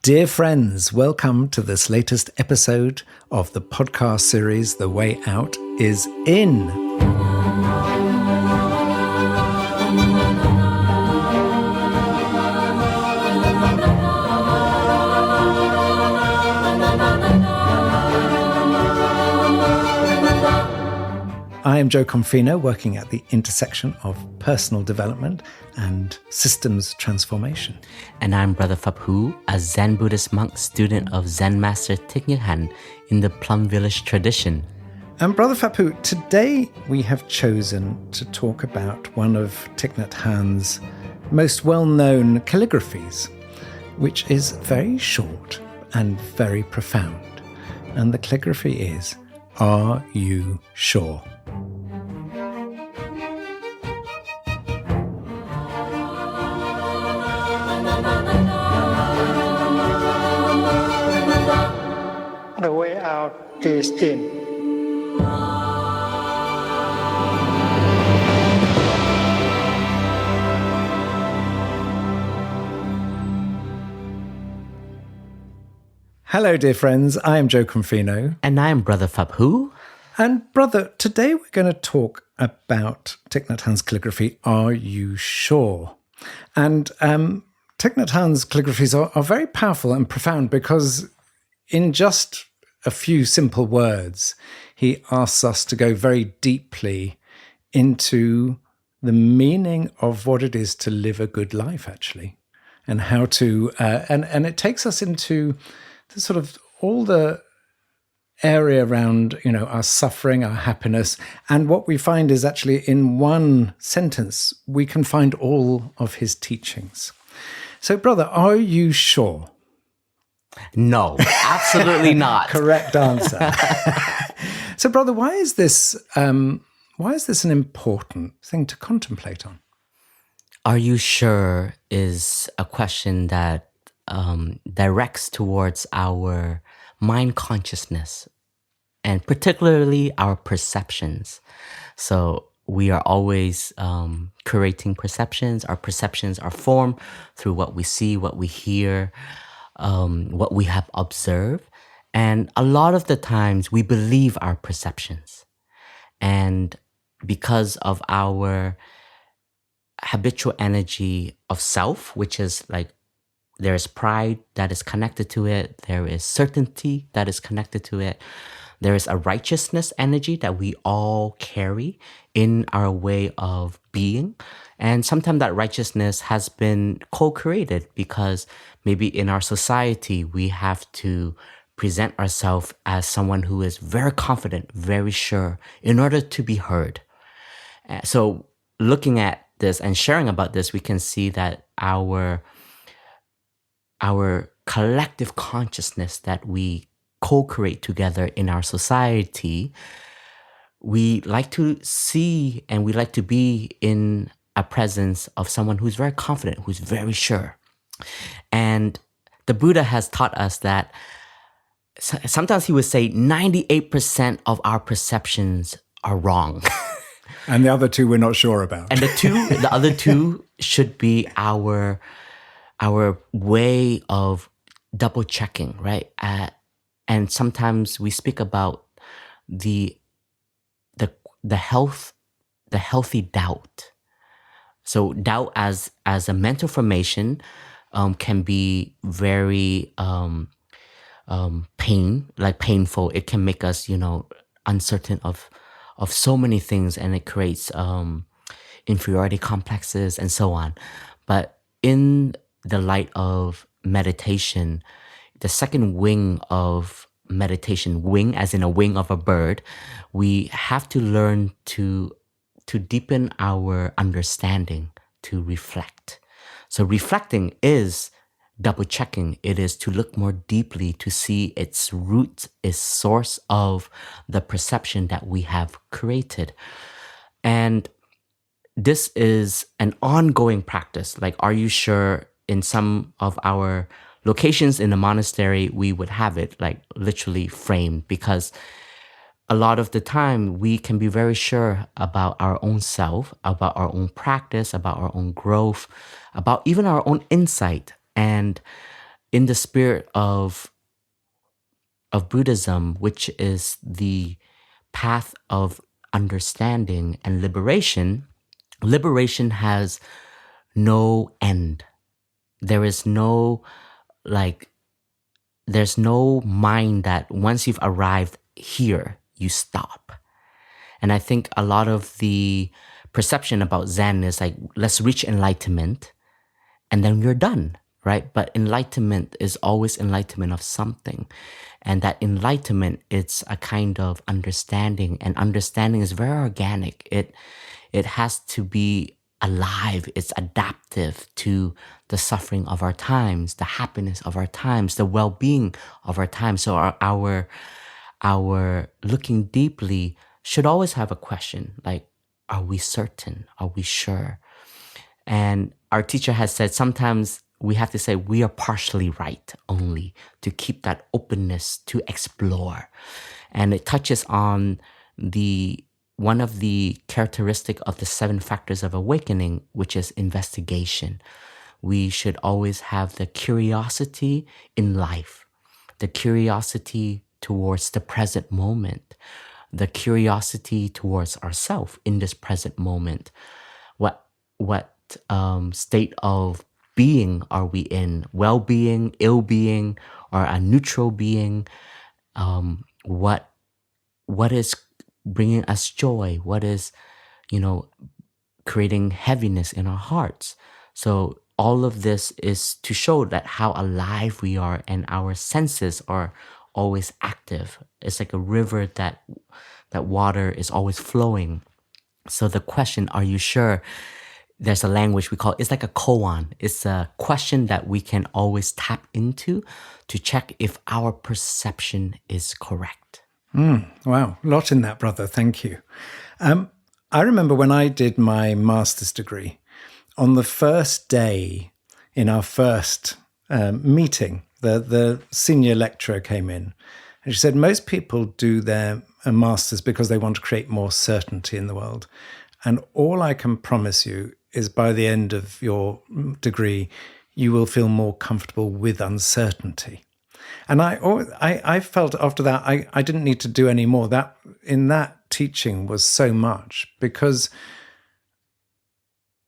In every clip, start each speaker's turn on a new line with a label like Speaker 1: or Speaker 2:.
Speaker 1: Dear friends, welcome to this latest episode of the podcast series, The Way Out is In. I am Jo Confino, working at the intersection of personal development and systems transformation.
Speaker 2: And I'm Brother Phap Huu, a Zen Buddhist monk, student of Zen Master Thich Nhat Hanh in the Plum village tradition.
Speaker 1: And Brother Phap Huu, today we have chosen to talk about one of Thich Nhat Hanh's most well-known calligraphies, which is very short and very profound. And the calligraphy is, "Are you sure?"
Speaker 3: The way out is in.
Speaker 1: Hello, dear friends. I am Jo Confino.
Speaker 2: And I'm Brother Phap Huu.
Speaker 1: And brother, today we're going to talk about Thich Nhat Hanh's calligraphy, Are You Sure? And Thich Nhat Hanh's calligraphies are very powerful and profound because in just a few simple words, he asks us to go very deeply into the meaning of what it is to live a good life, actually, and how to, and it takes us into the sort of all the area around, our suffering, our happiness. And what we find is actually in one sentence, we can find all of his teachings. So, brother, are you sure?
Speaker 2: No, absolutely not.
Speaker 1: Correct answer. So, brother, why is this an important thing to contemplate on?
Speaker 2: Are you sure is a question that directs towards our mind consciousness and particularly our perceptions. So we are always curating perceptions. Our perceptions are formed through what we see, what we hear, what we have observed. And a lot of the times we believe our perceptions. And because of our habitual energy of self, which is like there is pride that is connected to it, there is certainty that is connected to it, there is a righteousness energy that we all carry in our way of being. And sometimes that righteousness has been co-created because maybe in our society, we have to present ourselves as someone who is very confident, very sure, in order to be heard. So looking at this and sharing about this, we can see that our collective consciousness that we co-create together in our society, we like to see and we like to be in a presence of someone who's very confident, who's very sure. And the Buddha has taught us that sometimes he would say 98% of our perceptions are wrong.
Speaker 1: And the other two we're not sure about.
Speaker 2: And the other two should be our way of double checking, right? And sometimes we speak about the healthy doubt. So doubt as a mental formation can be very painful. It can make us, uncertain of so many things, and it creates inferiority complexes and so on. But in the light of meditation, the second wing of meditation, wing as in a wing of a bird, we have to learn to deepen our understanding, to reflect. So reflecting is double checking. It is to look more deeply to see its root, its source of the perception that we have created. And this is an ongoing practice. Like, are you sure? In some of our locations in the monastery, we would have it like literally framed because a lot of the time we can be very sure about our own self, about our own practice, about our own growth, about even our own insight. And in the spirit of Buddhism, which is the path of understanding and liberation, liberation has no end. There is no, there's no mind that once you've arrived here, you stop. And I think a lot of the perception about Zen is like, let's reach enlightenment and then you're done, right? But enlightenment is always enlightenment of something. And that enlightenment, it's a kind of understanding, and understanding is very organic. It has to be alive. It's adaptive to the suffering of our times, the happiness of our times, the well-being of our times. So our looking deeply should always have a question like, are we certain? Are we sure? And our teacher has said sometimes we have to say we are partially right only to keep that openness to explore. And it touches on one of the characteristic of the 7 factors of awakening, which is investigation. We should always have the curiosity in life, the curiosity towards the present moment, the curiosity towards ourselves in this present moment. What state of being are we in? Well-being, ill-being, or a neutral being? What is bringing us joy? What is, creating heaviness in our hearts? So all of this is to show that how alive we are, and our senses are always active. It's like a river that water is always flowing. So the question, are you sure? There's a language we call, it's like a koan. It's a question that we can always tap into to check if our perception is correct.
Speaker 1: Wow, a lot in that, brother. Thank you. I remember when I did my master's degree, on the first day in our first meeting, the senior lecturer came in and she said, most people do their master's because they want to create more certainty in the world. And all I can promise you is by the end of your degree, you will feel more comfortable with uncertainty. And I felt after that, I didn't need to do any more. That in that teaching was so much, because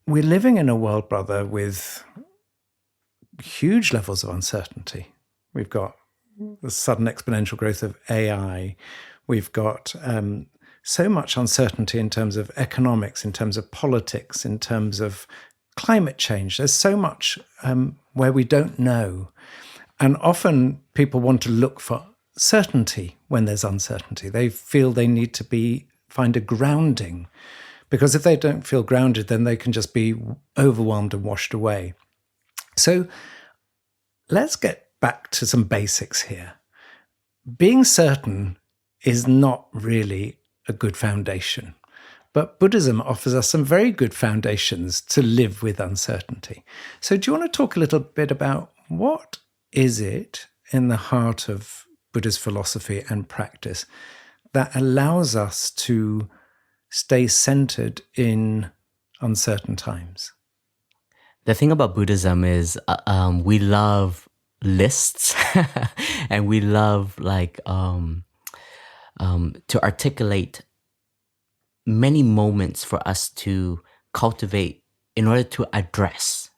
Speaker 1: we're living in a world, brother, with huge levels of uncertainty. We've got the sudden exponential growth of AI. We've got so much uncertainty in terms of economics, in terms of politics, in terms of climate change. There's so much where we don't know. And often people want to look for certainty when there's uncertainty. They feel they need to find a grounding, because if they don't feel grounded, then they can just be overwhelmed and washed away. So let's get back to some basics here. Being certain is not really a good foundation, but Buddhism offers us some very good foundations to live with uncertainty. So do you want to talk a little bit about what is it in the heart of Buddhist philosophy and practice that allows us to stay centered in uncertain times?
Speaker 2: The thing about Buddhism is we love lists and we love to articulate many moments for us to cultivate in order to address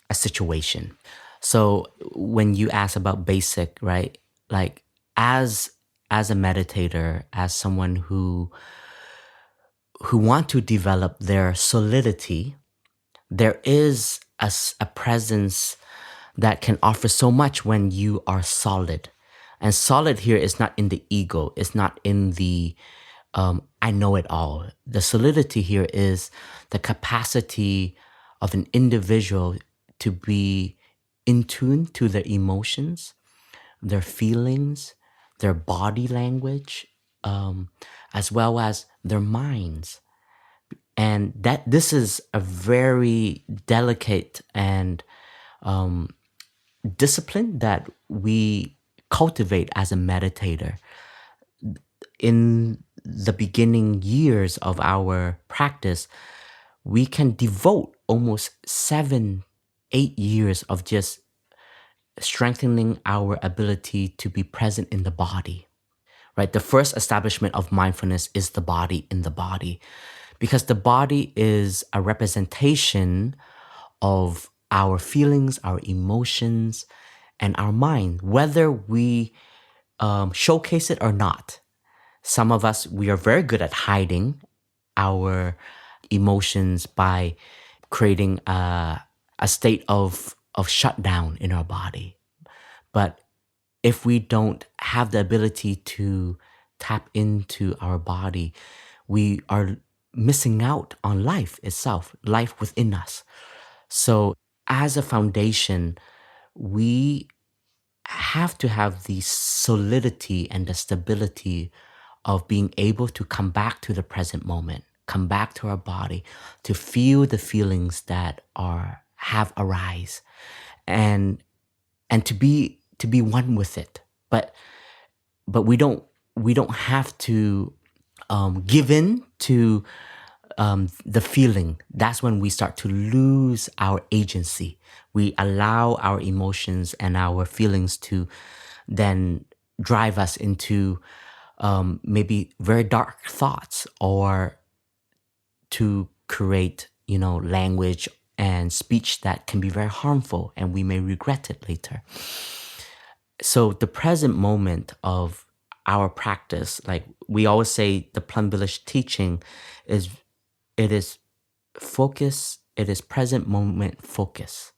Speaker 2: a situation. So when you ask about basic, right, like as a meditator, as someone who want to develop their solidity, there is a presence that can offer so much when you are solid. And solid here is not in the ego. It's not in the I know it all. The solidity here is the capacity of an individual to be in tune to their emotions, their feelings, their body language, as well as their minds. And this is a very delicate and discipline that we cultivate as a meditator. In the beginning years of our practice, we can devote almost 7-8 years of just strengthening our ability to be present in the body, right? The first establishment of mindfulness is the body in the body, because the body is a representation of our feelings, our emotions, and our mind, whether we showcase it or not. Some of us, we are very good at hiding our emotions by creating a state of shutdown in our body. But if we don't have the ability to tap into our body, we are missing out on life itself, life within us. So as a foundation, we have to have the solidity and the stability of being able to come back to the present moment, come back to our body, to feel the feelings that have arise, and to be one with it. But we don't have to give in to the feeling. That's when we start to lose our agency. We allow our emotions and our feelings to then drive us into maybe very dark thoughts, or to create, language and speech that can be very harmful, and we may regret it later. So the present moment of our practice, like we always say, the Plum Village teaching is focus. It is present moment focus,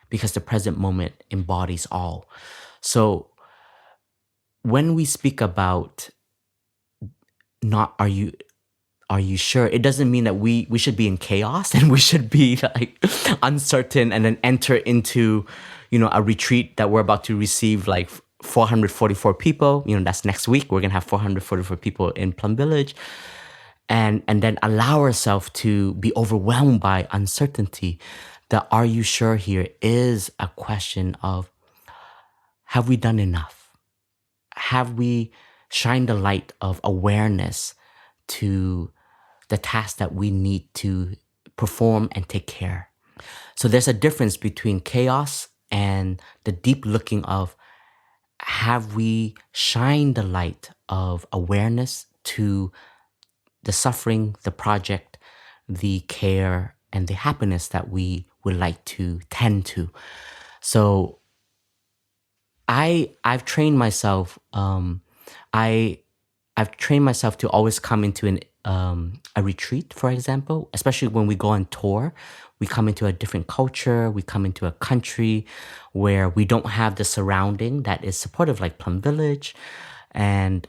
Speaker 2: because the present moment embodies all. So when we speak about are you sure, it doesn't mean that we should be in chaos and we should be like uncertain and then enter into, a retreat that we're about to receive like 444 people. That's next week. We're going to have 444 people in Plum Village. And then allow ourselves to be overwhelmed by uncertainty. The are you sure here is a question of, have we done enough? Have we shined the light of awareness to the task that we need to perform and take care? So there's a difference between chaos and the deep looking of, have we shined the light of awareness to the suffering, the project, the care, and the happiness that we would like to tend to? So I've trained myself. I've trained myself to always come into a retreat, for example, especially when we go on tour. We come into a different culture. We come into a country where we don't have the surrounding that is supportive, like Plum Village. And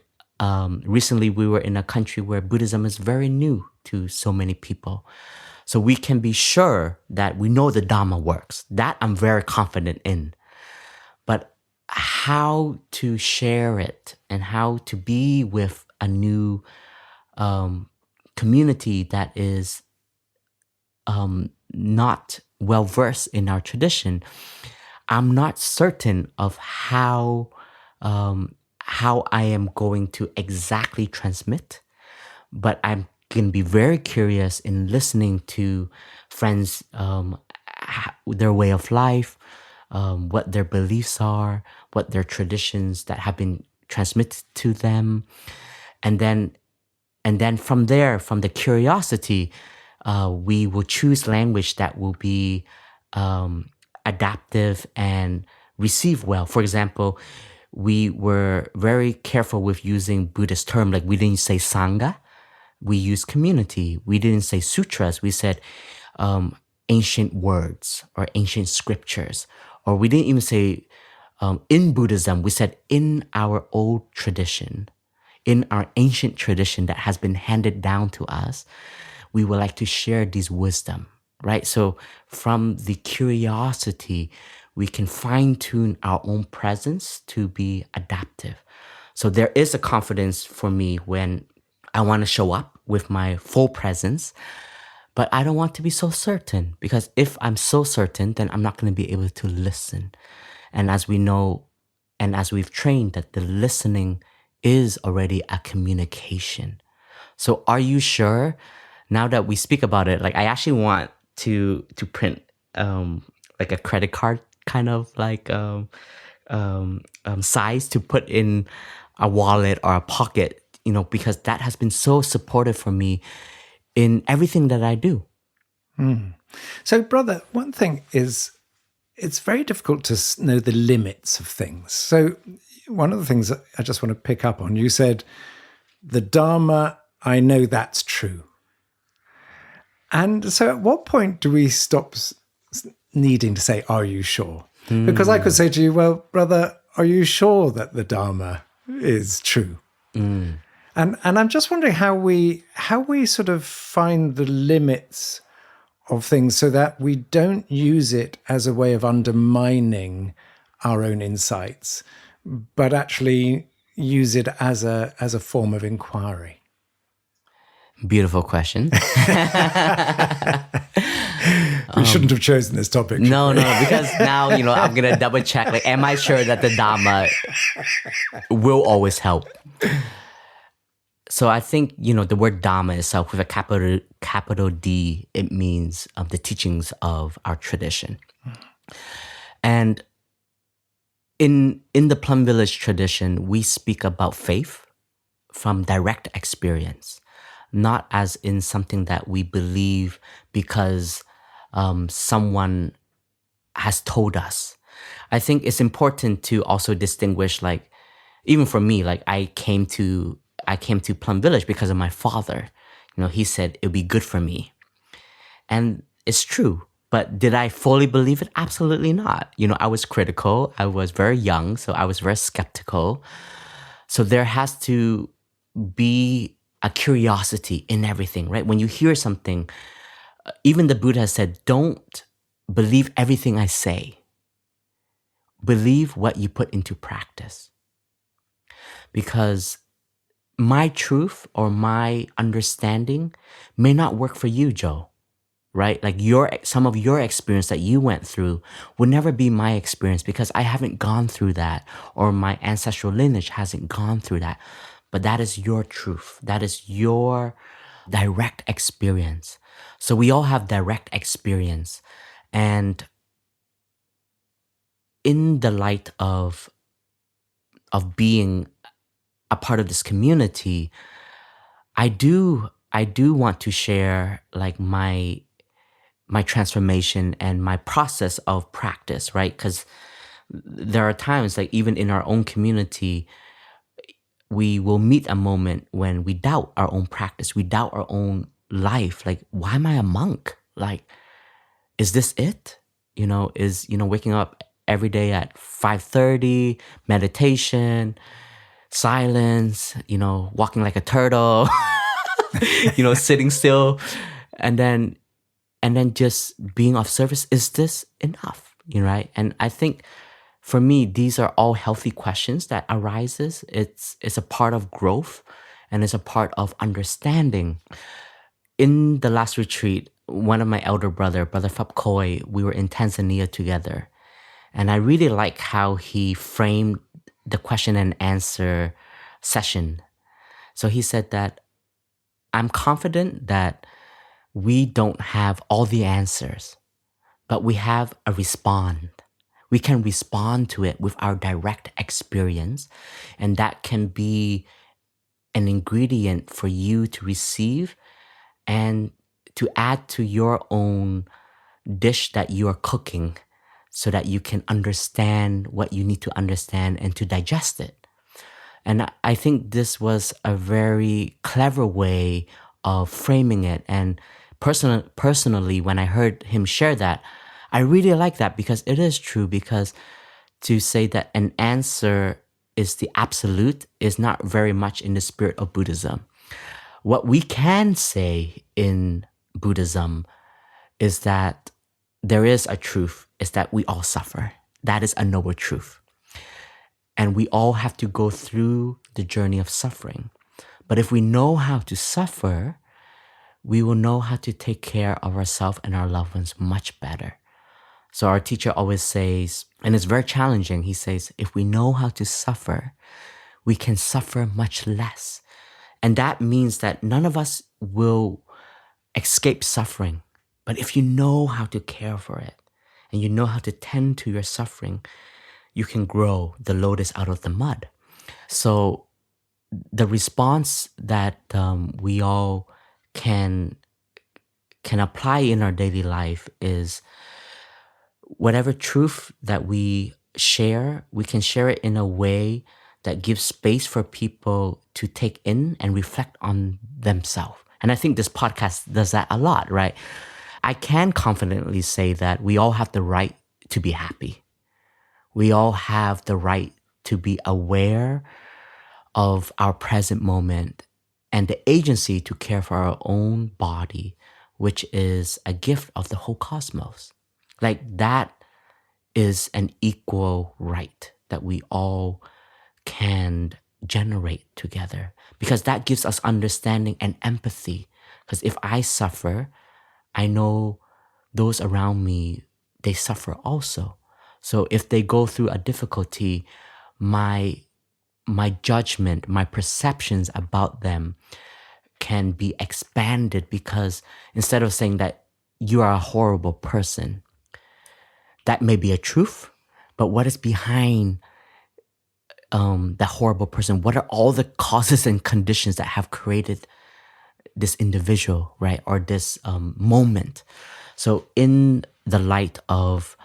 Speaker 2: recently we were in a country where Buddhism is very new to so many people. So we can be sure that we know the Dhamma works. That I'm very confident in. But how to share it and how to be with a new community that is not well versed in our tradition, I'm not certain of how I am going to exactly transmit, but I'm going to be very curious in listening to friends, their way of life, what their beliefs are, what their traditions that have been transmitted to them. And then from there, from the curiosity, we will choose language that will be adaptive and receive well. For example, we were very careful with using Buddhist terms. Like we didn't say Sangha, we used community. We didn't say sutras, we said ancient words or ancient scriptures. Or we didn't even say in Buddhism, we said in our old tradition, in our ancient tradition that has been handed down to us, we would like to share this wisdom, right? So from the curiosity, we can fine-tune our own presence to be adaptive. So there is a confidence for me when I want to show up with my full presence, but I don't want to be so certain, because if I'm so certain, then I'm not going to be able to listen. And as we know, and as we've trained, that the listening is already a communication. So are you sure? Now that we speak about it, like I actually want to print like a credit card kind of like size to put in a wallet or a pocket, because that has been so supportive for me in everything that I do.
Speaker 1: So, brother, one thing is it's very difficult to know the limits of things. So one of the things that I just want to pick up on, you said, the Dharma, I know that's true. And so at what point do we stop needing to say, are you sure? Because I could say to you, well, brother, are you sure that the Dharma is true? And I'm just wondering how we sort of find the limits of things so that we don't use it as a way of undermining our own insights, but actually use it as a form of inquiry.
Speaker 2: Beautiful question.
Speaker 1: We shouldn't have chosen this topic.
Speaker 2: No, because now, I'm going to double check. Like, am I sure that the Dharma will always help? So I think, the word Dharma itself with a capital D, it means the teachings of our tradition. And in the Plum Village tradition, we speak about faith from direct experience, not as in something that we believe because someone has told us. I think it's important to also distinguish, like, even for me, like I came to Plum Village because of my father. He said it would be good for me. And it's true. But did I fully believe it? Absolutely not. I was critical. I was very young, so I was very skeptical. So there has to be a curiosity in everything, right? When you hear something, even the Buddha said, don't believe everything I say. Believe what you put into practice. Because my truth or my understanding may not work for you, Jo, right? Like some of your experience that you went through would never be my experience because I haven't gone through that, or my ancestral lineage hasn't gone through that. But that is your truth. That is your direct experience. So we all have direct experience. And in the light of being a part of this community, I do want to share like my transformation and my process of practice, right? Because there are times, like even in our own community, we will meet a moment when we doubt our own practice, we doubt our own life. Like, why am I a monk? Like, is this it? Is waking up every day at 5:30, meditation, silence, walking like a turtle, sitting still, and then just being of service. Is this enough? Right? And I think for me, these are all healthy questions that arises. It's a part of growth, and it's a part of understanding. In the last retreat, one of my elder Brother Phap Huu, we were in Tanzania together. And I really like how he framed the question and answer session. So he said that I'm confident that we don't have all the answers, but we have a respond. We can respond to it with our direct experience, and that can be an ingredient for you to receive and to add to your own dish that you are cooking so that you can understand what you need to understand and to digest it. And I think this was a very clever way of framing it. And personally, when I heard him share that, I really like that, because it is true. Because to say that an answer is the absolute is not very much in the spirit of Buddhism. What we can say in Buddhism is that there is a truth, is that we all suffer. That is a noble truth. And we all have to go through the journey of suffering. But if we know how to suffer, we will know how to take care of ourselves and our loved ones much better. So our teacher always says, and it's very challenging, he says, if we know how to suffer, we can suffer much less. And that means that none of us will escape suffering. But if you know how to care for it, and you know how to tend to your suffering, you can grow the lotus out of the mud. So the response that we all can apply in our daily life is whatever truth that we share, we can share it in a way that gives space for people to take in and reflect on themselves. And I think this podcast does that a lot, right? I can confidently say that we all have the right to be happy. We all have the right to be aware of our present moment and the agency to care for our own body, which is a gift of the whole cosmos. Like that is an equal right that we all can generate together, because that gives us understanding and empathy. Because if I suffer, I know those around me, they suffer also. So if they go through a difficulty, my judgment, my perceptions about them can be expanded, because instead of saying that you are a horrible person, that may be a truth, but what is behind that horrible person? What are all the causes and conditions that have created this individual, right? Or this moment? So in the light of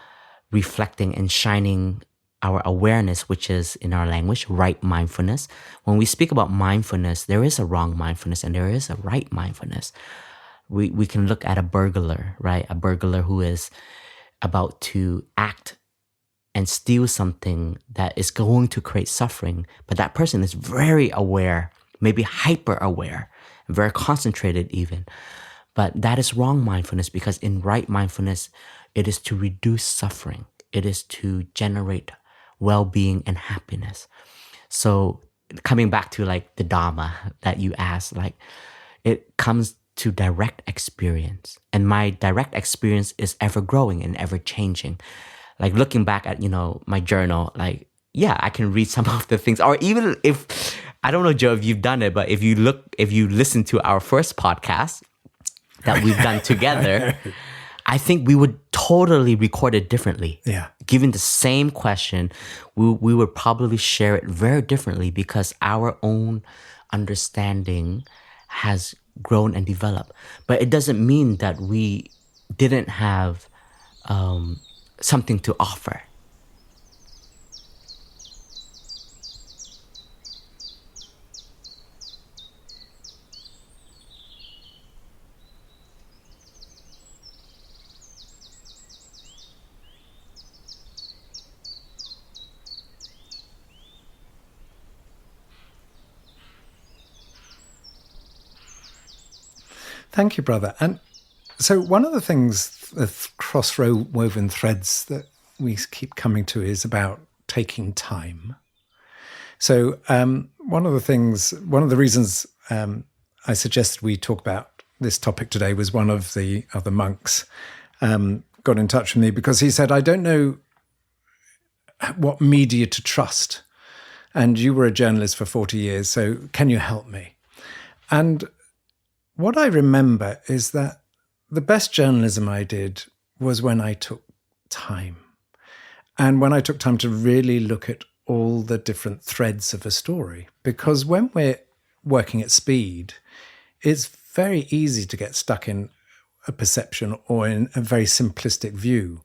Speaker 2: reflecting and shining our awareness, which is in our language, right mindfulness. When we speak about mindfulness, there is a wrong mindfulness and there is a right mindfulness. We can look at a burglar, right? A burglar who is about to act and steal something that is going to create suffering, but that person is very aware, maybe hyper aware, very concentrated even. But that is wrong mindfulness, because in right mindfulness, it is to reduce suffering. It is to generate well-being and happiness. So coming back to like the Dharma that you asked, like it comes to direct experience. And my direct experience is ever growing and ever changing. Like looking back at, my journal, like, yeah, I can read some of the things, or even if, I don't know, Jo, if you've done it, but if you listen to our first podcast that we've done together, I think we would totally record it differently.
Speaker 1: Yeah.
Speaker 2: Given the same question, we would probably share it very differently, because our own understanding has grown and developed. But it doesn't mean that we didn't have something to offer.
Speaker 1: Thank you, brother. And so one of the things, the cross-woven threads that we keep coming to is about taking time. So one of the reasons I suggested we talk about this topic today was one of the other monks got in touch with me because he said, I don't know what media to trust. And you were a journalist for 40 years, so can you help me? And what I remember is that the best journalism I did was when I took time. And when I took time to really look at all the different threads of a story. Because when we're working at speed, it's very easy to get stuck in a perception or in a very simplistic view.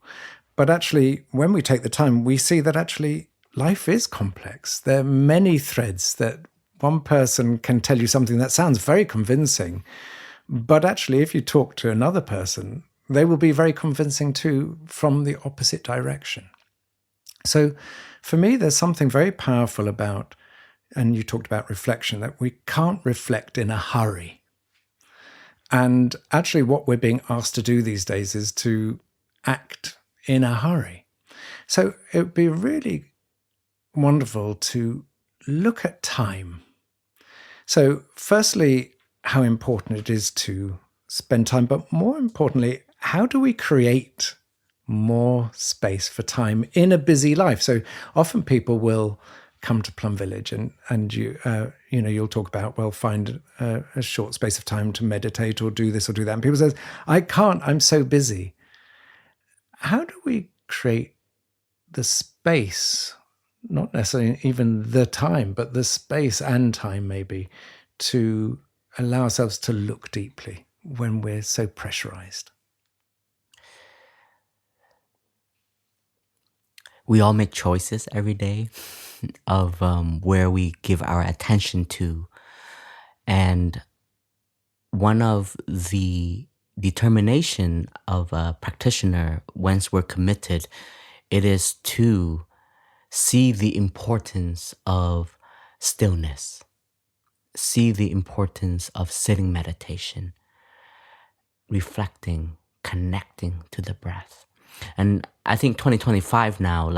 Speaker 1: But actually, when we take the time, we see that actually life is complex. There are many threads that one person can tell you something that sounds very convincing, but actually, if you talk to another person, they will be very convincing too from the opposite direction. So for me, there's something very powerful about, and you talked about reflection, that we can't reflect in a hurry. And actually what we're being asked to do these days is to act in a hurry. So it would be really wonderful to look at time. So firstly, how important it is to spend time, but more importantly, how do we create more space for time in a busy life? So often people will come to Plum Village and you'll talk about, well, find a short space of time to meditate or do this or do that. And people say, I can't, I'm so busy. how do we create the space, not necessarily even the time, but the space and time maybe, to allow ourselves to look deeply when we're so pressurized?
Speaker 2: We all make choices every day of where we give our attention to. And one of the determination of a practitioner, once we're committed, it is to see the importance of stillness, see the importance of sitting meditation, reflecting, connecting to the breath. And I think 2025 now,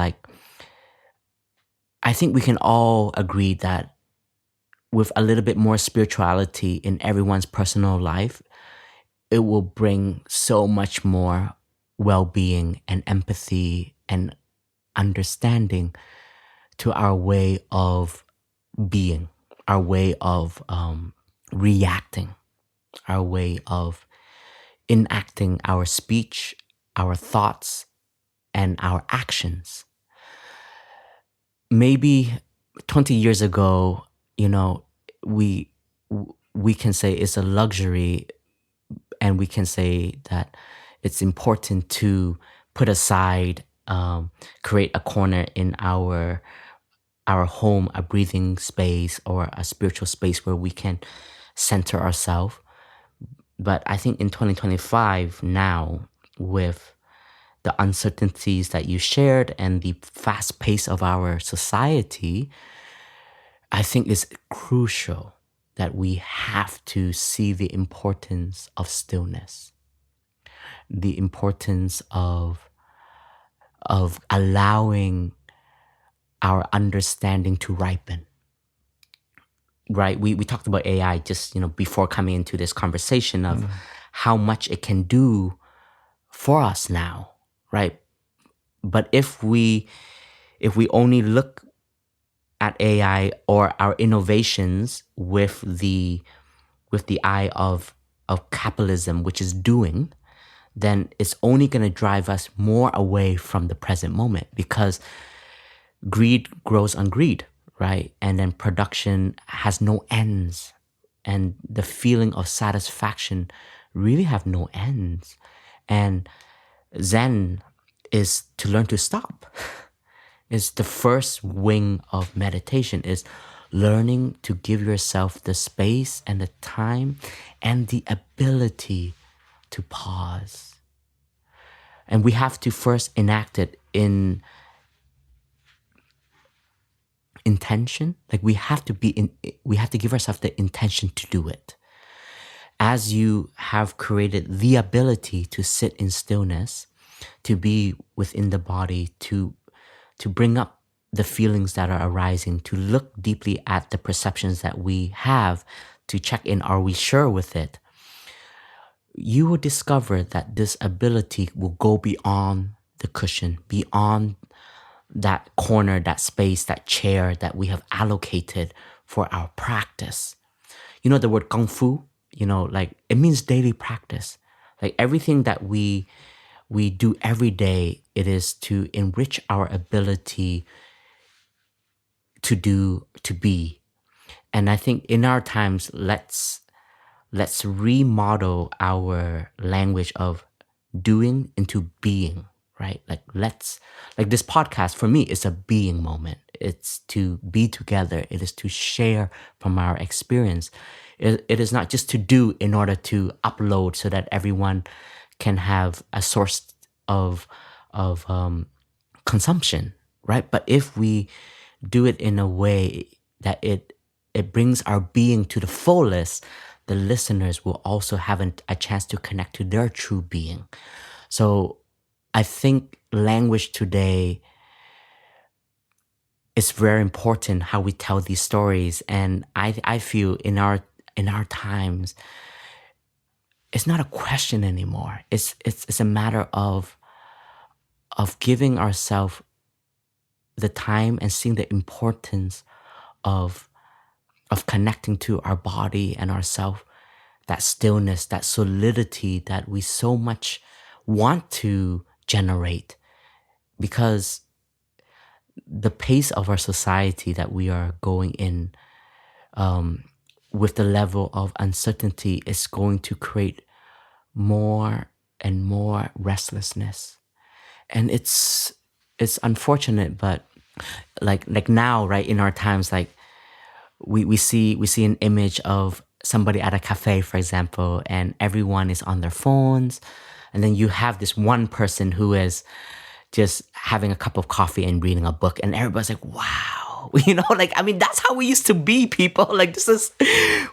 Speaker 2: I think we can all agree that with a little bit more spirituality in everyone's personal life, it will bring so much more well-being and empathy and understanding to our way of being, our way of reacting, our way of enacting our speech, our thoughts, and our actions. Maybe 20 years ago, we can say it's a luxury, and we can say that it's important to put aside, create a corner in our home, a breathing space or a spiritual space where we can center ourselves. But I think in 2025 now, with the uncertainties that you shared and the fast pace of our society, I think it's crucial that we have to see the importance of stillness, the importance of allowing our understanding to ripen. Right? We talked about AI just, before coming into this conversation of how much it can do for us now, right? But if we only look at AI or our innovations with the eye of capitalism, which is doing, then it's only going to drive us more away from the present moment, because greed grows on greed, right? And then production has no ends, and the feeling of satisfaction really have no ends. And Zen is to learn to stop. It's the first wing of meditation, is learning to give yourself the space and the time and the ability to pause. And we have to first enact it in intention. Like we have to give ourselves the intention to do it. As you have created the ability to sit in stillness, to be within the body, to bring up the feelings that are arising, to look deeply at the perceptions that we have, to check in, are we sure with it? You will discover that this ability will go beyond the cushion, beyond that corner, that space, that chair that we have allocated for our practice. The word kung fu, it means daily practice. Like everything that we do every day, it is to enrich our ability to do, to be. And I think in our times, let's remodel our language of doing into being, right? Like this podcast for me is a being moment. It's to be together. It is to share from our experience. It is not just to do in order to upload so that everyone can have a source of consumption, right? But if we do it in a way that it brings our being to the fullest, the listeners will also have a chance to connect to their true being. So I think language today is very important, how we tell these stories. And I feel in our times, it's not a question anymore. It's a matter of giving ourselves the time and seeing the importance of connecting to our body and ourself, that stillness, that solidity that we so much want to generate, because the pace of our society that we are going in, with the level of uncertainty, is going to create more and more restlessness. And it's unfortunate, but like now, right, in our times, like we see an image of somebody at a cafe, for example, and everyone is on their phones, and then you have this one person who is just having a cup of coffee and reading a book, and everybody's like, wow, like, I mean, that's how we used to be, people. Like, this is,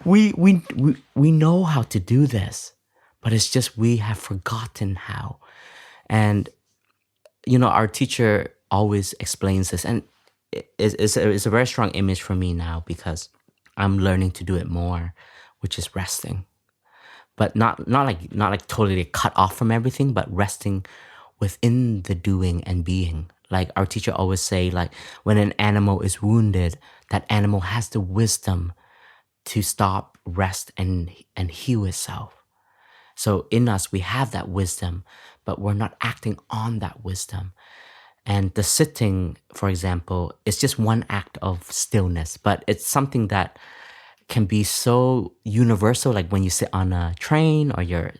Speaker 2: we know how to do this, but it's just we have forgotten how. And our teacher always explains this, and it's a very strong image for me now, because I'm learning to do it more, which is resting, but not like totally cut off from everything, but resting within the doing and being. Like our teacher always say, like when an animal is wounded, that animal has the wisdom to stop, rest, and heal itself. So in us, we have that wisdom, but we're not acting on that wisdom. And the sitting, for example, is just one act of stillness, but it's something that can be so universal. Like when you sit on a train, or you're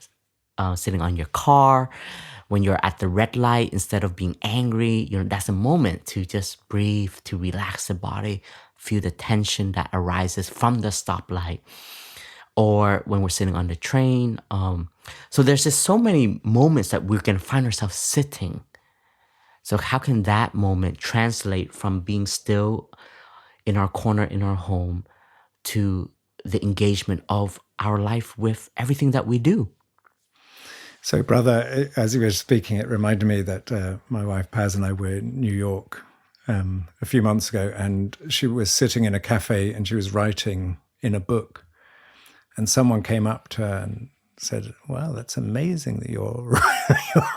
Speaker 2: sitting on your car, when you're at the red light, instead of being angry, that's a moment to just breathe, to relax the body, feel the tension that arises from the stoplight. Or when we're sitting on the train. So there's just so many moments that we can find ourselves sitting. So how can that moment translate from being still in our corner, in our home, to the engagement of our life with everything that we do?
Speaker 1: So, brother, as you were speaking, it reminded me that my wife Paz and I were in New York a few months ago, and she was sitting in a cafe and she was writing in a book. And someone came up to her and said, "Wow, that's amazing that you're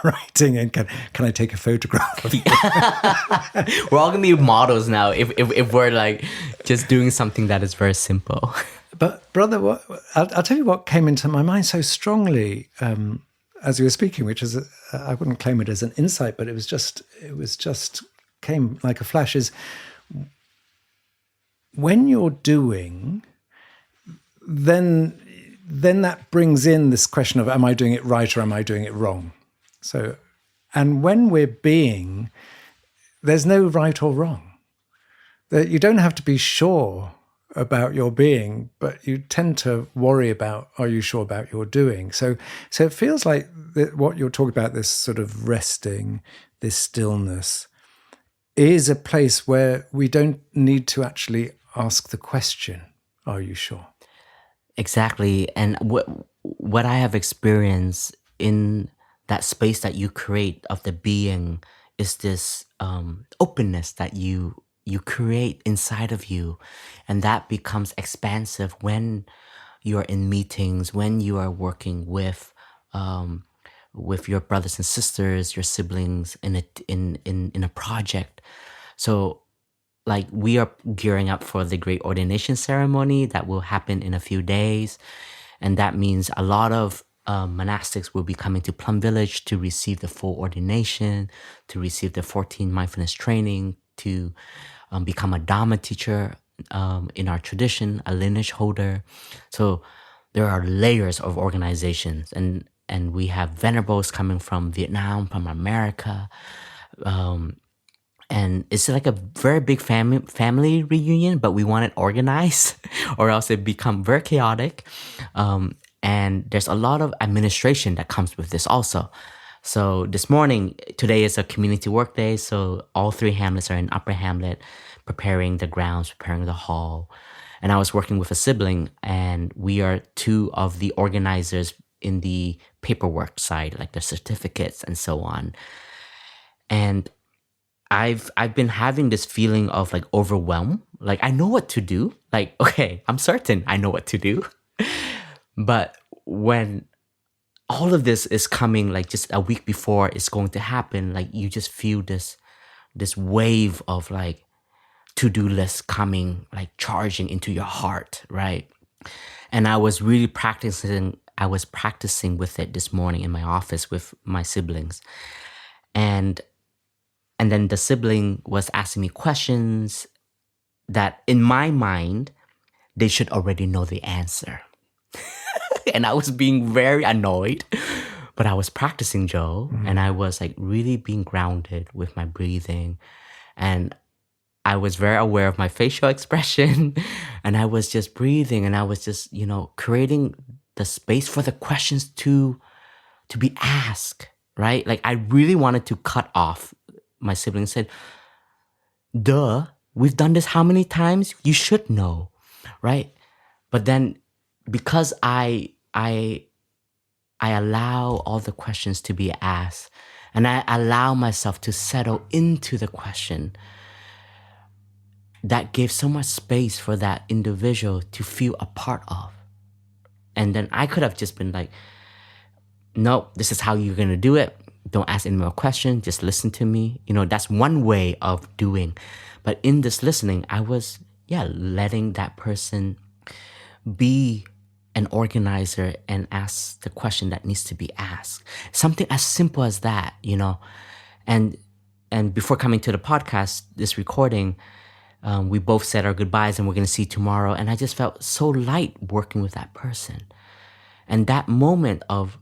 Speaker 1: writing, and can I take a photograph of you?"
Speaker 2: We're all gonna be models now if we're like just doing something that is very simple.
Speaker 1: But brother, I'll tell you what came into my mind so strongly as you were speaking, which is I wouldn't claim it as an insight, but it was just came like a flash. Is when you're doing, then that brings in this question of, am I doing it right or am I doing it wrong? So, and when we're being, there's no right or wrong. That you don't have to be sure about your being, but you tend to worry about, are you sure about your doing? So it feels like what you're talking about, this sort of resting, this stillness, is a place where we don't need to actually ask the question, are you sure?
Speaker 2: Exactly. And what I have experienced in that space that you create of the being is this openness that you create inside of you, and that becomes expansive when you're in meetings, when you are working with your brothers and sisters, your siblings in a project. So like we are gearing up for the great ordination ceremony that will happen in a few days. And that means a lot of monastics will be coming to Plum Village to receive the full ordination, to receive the 14 mindfulness training, to become a Dharma teacher in our tradition, a lineage holder. So there are layers of organizations, and we have venerables coming from Vietnam, from America. And it's like a very big family reunion, but we want it organized or else it become very chaotic. And there's a lot of administration that comes with this also. So today is a community work day. So all 3 hamlets are in Upper Hamlet, preparing the grounds, preparing the hall. And I was working with a sibling, and we are 2 of the organizers in the paperwork side, like the certificates and so on. And I've been having this feeling of like overwhelm. Like I know what to do. Like, okay, I'm certain I know what to do. But when all of this is coming like just a week before it's going to happen, like you just feel this wave of like to-do lists coming, like charging into your heart, right? And I was really practicing with it this morning in my office with my siblings. And then the sibling was asking me questions that in my mind, they should already know the answer. And I was being very annoyed, but I was practicing, Joe, and I was like really being grounded with my breathing. And I was very aware of my facial expression, and I was just breathing, and I was just, creating the space for the questions to be asked, right? Like I really wanted to cut off my sibling and said, duh, we've done this how many times? You should know, right? But then because I allow all the questions to be asked, and I allow myself to settle into the question, that gave so much space for that individual to feel a part of. And then I could have just been like, no, this is how you're going to do it. Don't ask any more questions. Just listen to me. That's one way of doing. But in this listening, I was, letting that person be an organizer and ask the question that needs to be asked. Something as simple as that, And before coming to the podcast, this recording, we both said our goodbyes and we're going to see tomorrow. And I just felt so light working with that person. And that moment of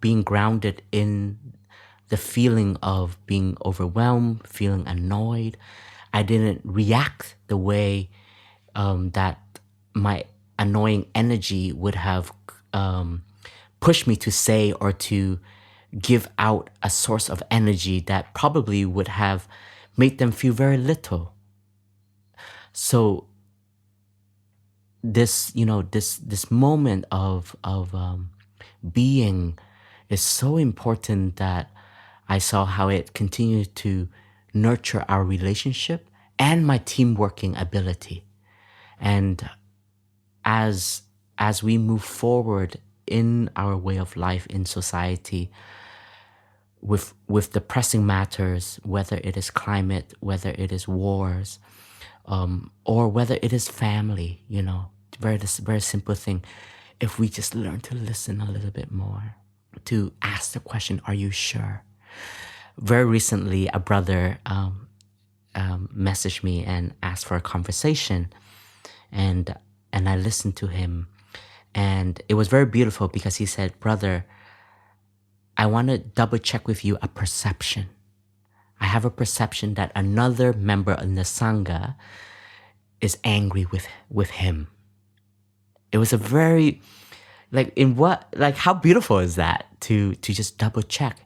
Speaker 2: being grounded in the feeling of being overwhelmed, feeling annoyed, I didn't react the way that my annoying energy would have pushed me to say or to give out a source of energy that probably would have made them feel very little. So this, this moment of being is so important, that I saw how it continued to nurture our relationship and my team working ability. And as we move forward in our way of life in society, with the pressing matters, whether it is climate, whether it is wars, or whether it is family, this very simple thing. If we just learn to listen a little bit more, to ask the question, are you sure? Very recently, a brother messaged me and asked for a conversation, and I listened to him, and it was very beautiful because he said, brother, I want to double check with you a perception. I have a perception that another member in the Sangha is angry with him. It was a very, how beautiful is that to just double check?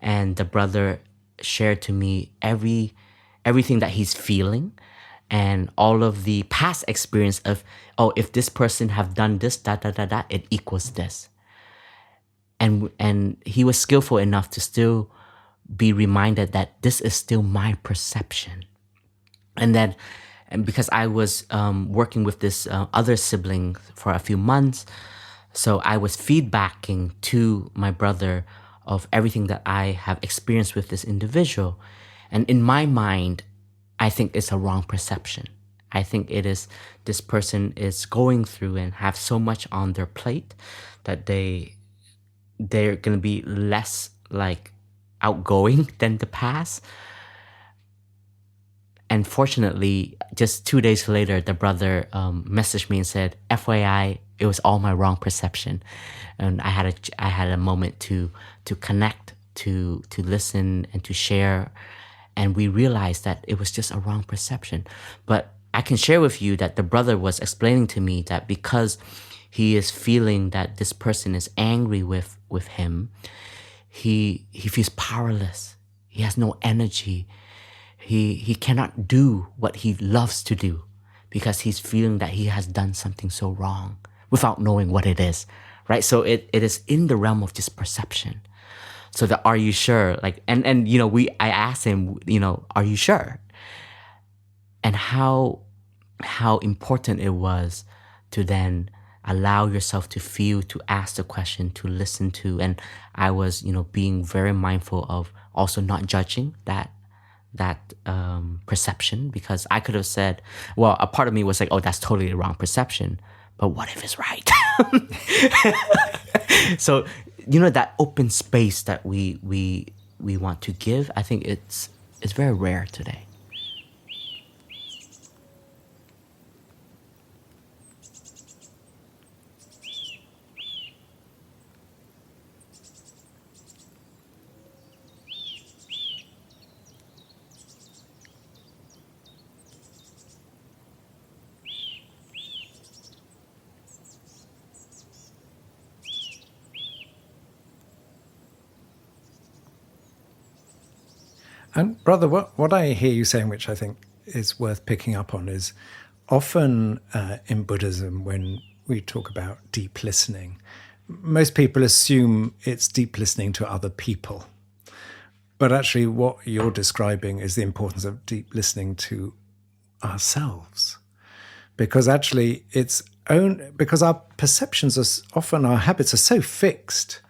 Speaker 2: And the brother shared to me everything that he's feeling, and all of the past experience of, if this person have done this, it equals this. And he was skillful enough to still be reminded that this is still my perception. And because I was working with this other sibling for a few months, so I was feedbacking to my brother of everything that I have experienced with this individual. And in my mind, I think it's a wrong perception. I think it is, this person is going through and have so much on their plate that they're going to be less outgoing than the past. And fortunately, just 2 days later, the brother messaged me and said, FYI, it was all my wrong perception. And I had a moment to connect, to listen and to share. And we realized that it was just a wrong perception. But I can share with you that the brother was explaining to me that because he is feeling that this person is angry with him, he feels powerless. He has no energy. He cannot do what he loves to do because he's feeling that he has done something so wrong without knowing what it is, right? So it is in the realm of just perception. So are you sure? I asked him, are you sure? And how important it was to then allow yourself to feel, to ask the question, to listen to. And I was, being very mindful of also not judging that perception, because I could have said, well, a part of me was like, oh, that's totally the wrong perception. But what if it's right? So, that open space that we we want to give, I think it's very rare today.
Speaker 1: And brother, what I hear you saying, which I think is worth picking up on, is often in Buddhism, when we talk about deep listening, most people assume it's deep listening to other people. But actually what you're describing is the importance of deep listening to ourselves. Because actually because our perceptions are often, our habits are so fixed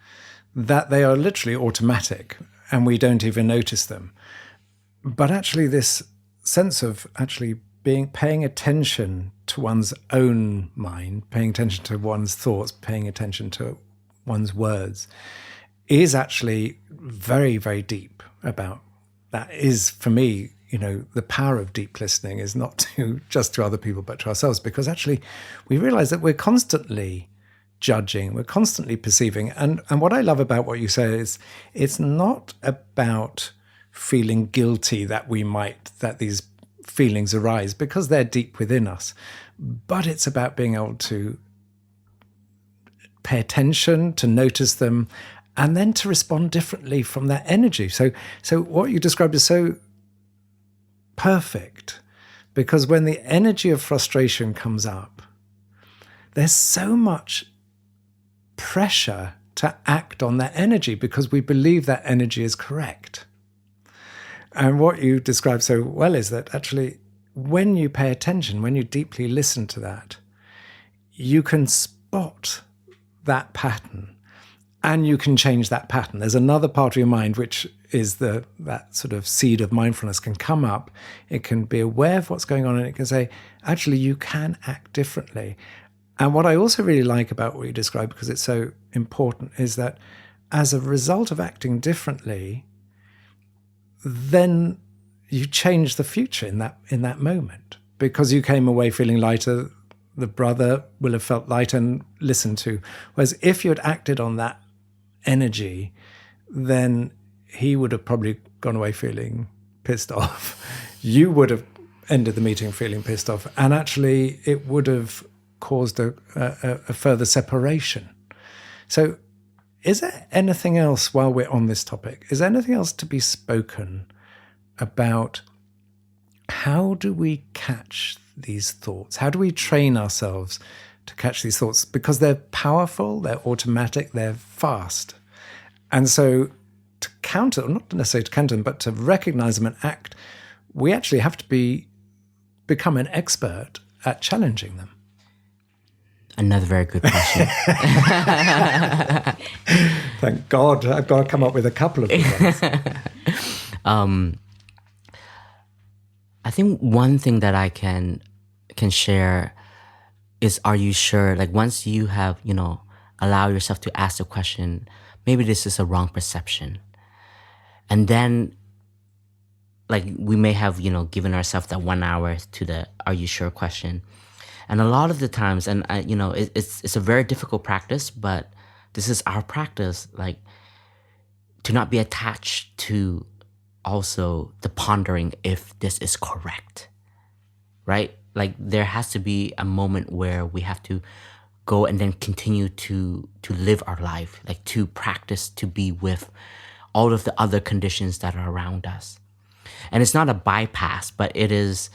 Speaker 1: that they are literally automatic and we don't even notice them. But actually this sense of actually paying attention to one's own mind, paying attention to one's thoughts, paying attention to one's words is actually very, very deep about that. Is, for me, the power of deep listening is not just to other people, but to ourselves, because actually we realize that we're constantly judging, we're constantly perceiving. And what I love about what you say is it's not about feeling guilty that these feelings arise, because they're deep within us, but it's about being able to pay attention, to notice them, and then to respond differently from that energy. So what you described is so perfect, because when the energy of frustration comes up, there's so much pressure to act on that energy because we believe that energy is correct. And what you describe so well is that actually when you pay attention, when you deeply listen to that, you can spot that pattern and you can change that pattern. There's another part of your mind, which is that sort of seed of mindfulness can come up. It can be aware of what's going on and it can say, actually, you can act differently. And what I also really like about what you describe, because it's so important, is that as a result of acting differently, then you change the future in that moment, because you came away feeling lighter. The brother will have felt lighter and listened to. Whereas if you had acted on that energy, then he would have probably gone away feeling pissed off. You would have ended the meeting feeling pissed off, and actually it would have caused a further separation. So is there anything else, while we're on this topic, is there anything else to be spoken about how do we catch these thoughts? How do we train ourselves to catch these thoughts? Because they're powerful, they're automatic, they're fast. And so to counter, not necessarily to counter them, but to recognize them and act, we actually have to become an expert at challenging them.
Speaker 2: Another very good question.
Speaker 1: Thank God. I've got to come up with a couple of good ones.
Speaker 2: I think one thing that I can share is, are you sure? Like, once you have, allow yourself to ask the question, maybe this is a wrong perception. And then, like, we may have, given ourselves that 1 hour to the are you sure question. And a lot of the times, and it's a very difficult practice, but this is our practice, like, to not be attached to also the pondering if this is correct, right? Like, there has to be a moment where we have to go and then continue to live our life, like to practice to be with all of the other conditions that are around us. And it's not a bypass, but it is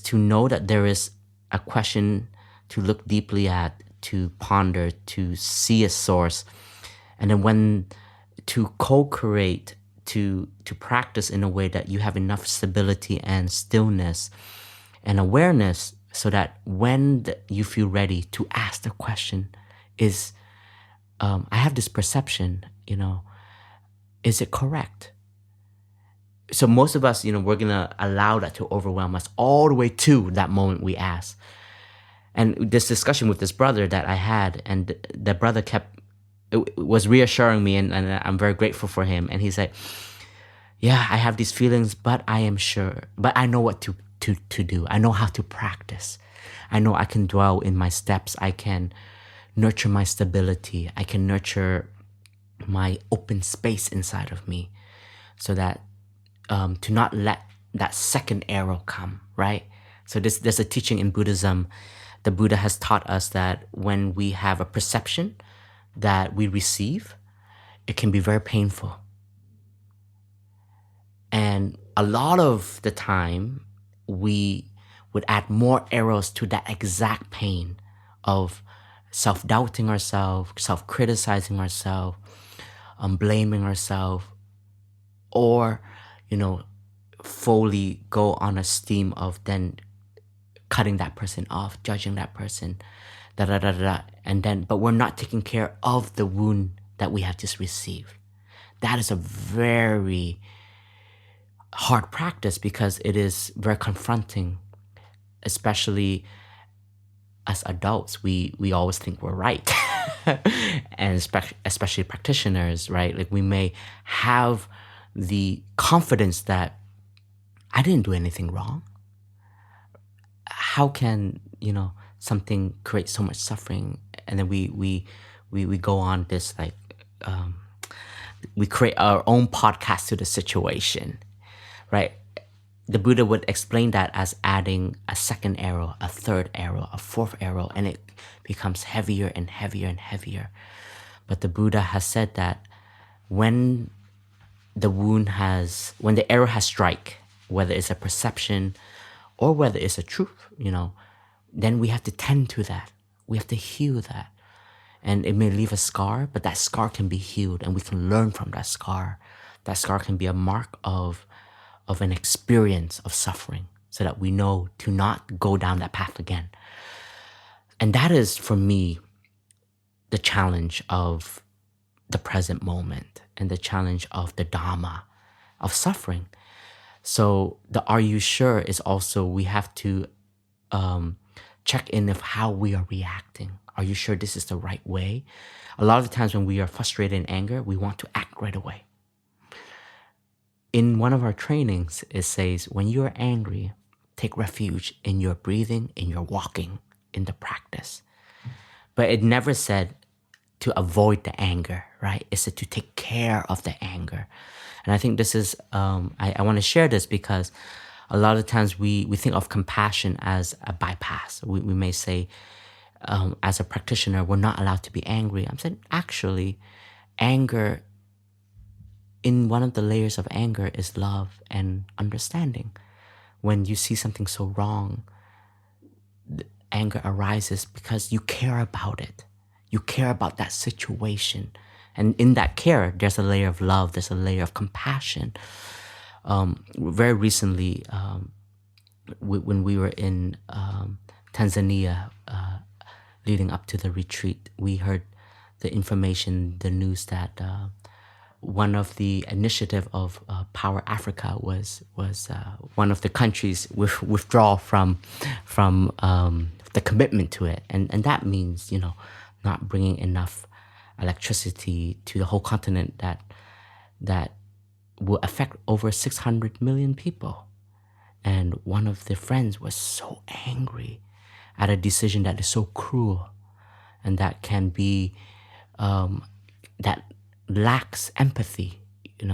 Speaker 2: to know that there is a question to look deeply at, to ponder, to see a source, and then when to co-create, to practice in a way that you have enough stability and stillness and awareness, so that when you feel ready to ask the question is, I have this perception, is it correct? So most of us, we're gonna allow that to overwhelm us all the way to that moment we ask. And this discussion with this brother that I had, and the brother kept it was reassuring me, and I'm very grateful for him. And he said, yeah, I have these feelings, but I am sure, but I know what to do. I know how to practice. I know I can dwell in my steps. I can nurture my stability. I can nurture my open space inside of me, so that to not let that second arrow come, right? So there's a teaching in Buddhism. The Buddha has taught us that when we have a perception that we receive, it can be very painful. And a lot of the time, we would add more arrows to that exact pain of self-doubting ourselves, self-criticizing ourselves, blaming ourselves, or, fully go on a steam of then cutting that person off, judging that person, and then, but we're not taking care of the wound that we have just received. That is a very hard practice, because it is very confronting, especially as adults. We always think we're right. And especially practitioners, right? Like, we may have the confidence that I didn't do anything wrong. How can, something create so much suffering? And then we go on this, like, we create our own podcast to the situation, right? The Buddha would explain that as adding a second arrow, a third arrow, a fourth arrow, and it becomes heavier and heavier and heavier. But the Buddha has said that when the arrow has strike, whether it's a perception or whether it's a truth, then we have to tend to that. We have to heal that. And it may leave a scar, but that scar can be healed, and we can learn from that scar. That scar can be a mark of an experience of suffering, so that we know to not go down that path again. And that is, for me, the challenge of the present moment, and the challenge of the Dharma, of suffering. So the "Are you sure?" is also, we have to check in of how we are reacting. Are you sure this is the right way? A lot of the times when we are frustrated and anger, we want to act right away. In one of our trainings, it says, when you are angry, take refuge in your breathing, in your walking, in the practice. But it never said to avoid the anger, right? It said to take care of the anger. And I think this is, I want to share this, because a lot of times we think of compassion as a bypass. We may say, as a practitioner, we're not allowed to be angry. I'm saying, actually, anger, in one of the layers of anger, is love and understanding. When you see something so wrong, anger arises because you care about it. You care about that situation. And in that care, there's a layer of love, there's a layer of compassion. Very recently, when we were in Tanzania, leading up to the retreat, we heard the information, the news that one of the initiative of Power Africa was one of the countries withdraw from the commitment to it, and that means not bringing enough electricity to the whole continent that will affect over 600 million people. And one of the friends was so angry at a decision that is so cruel, and that can be that lacks empathy,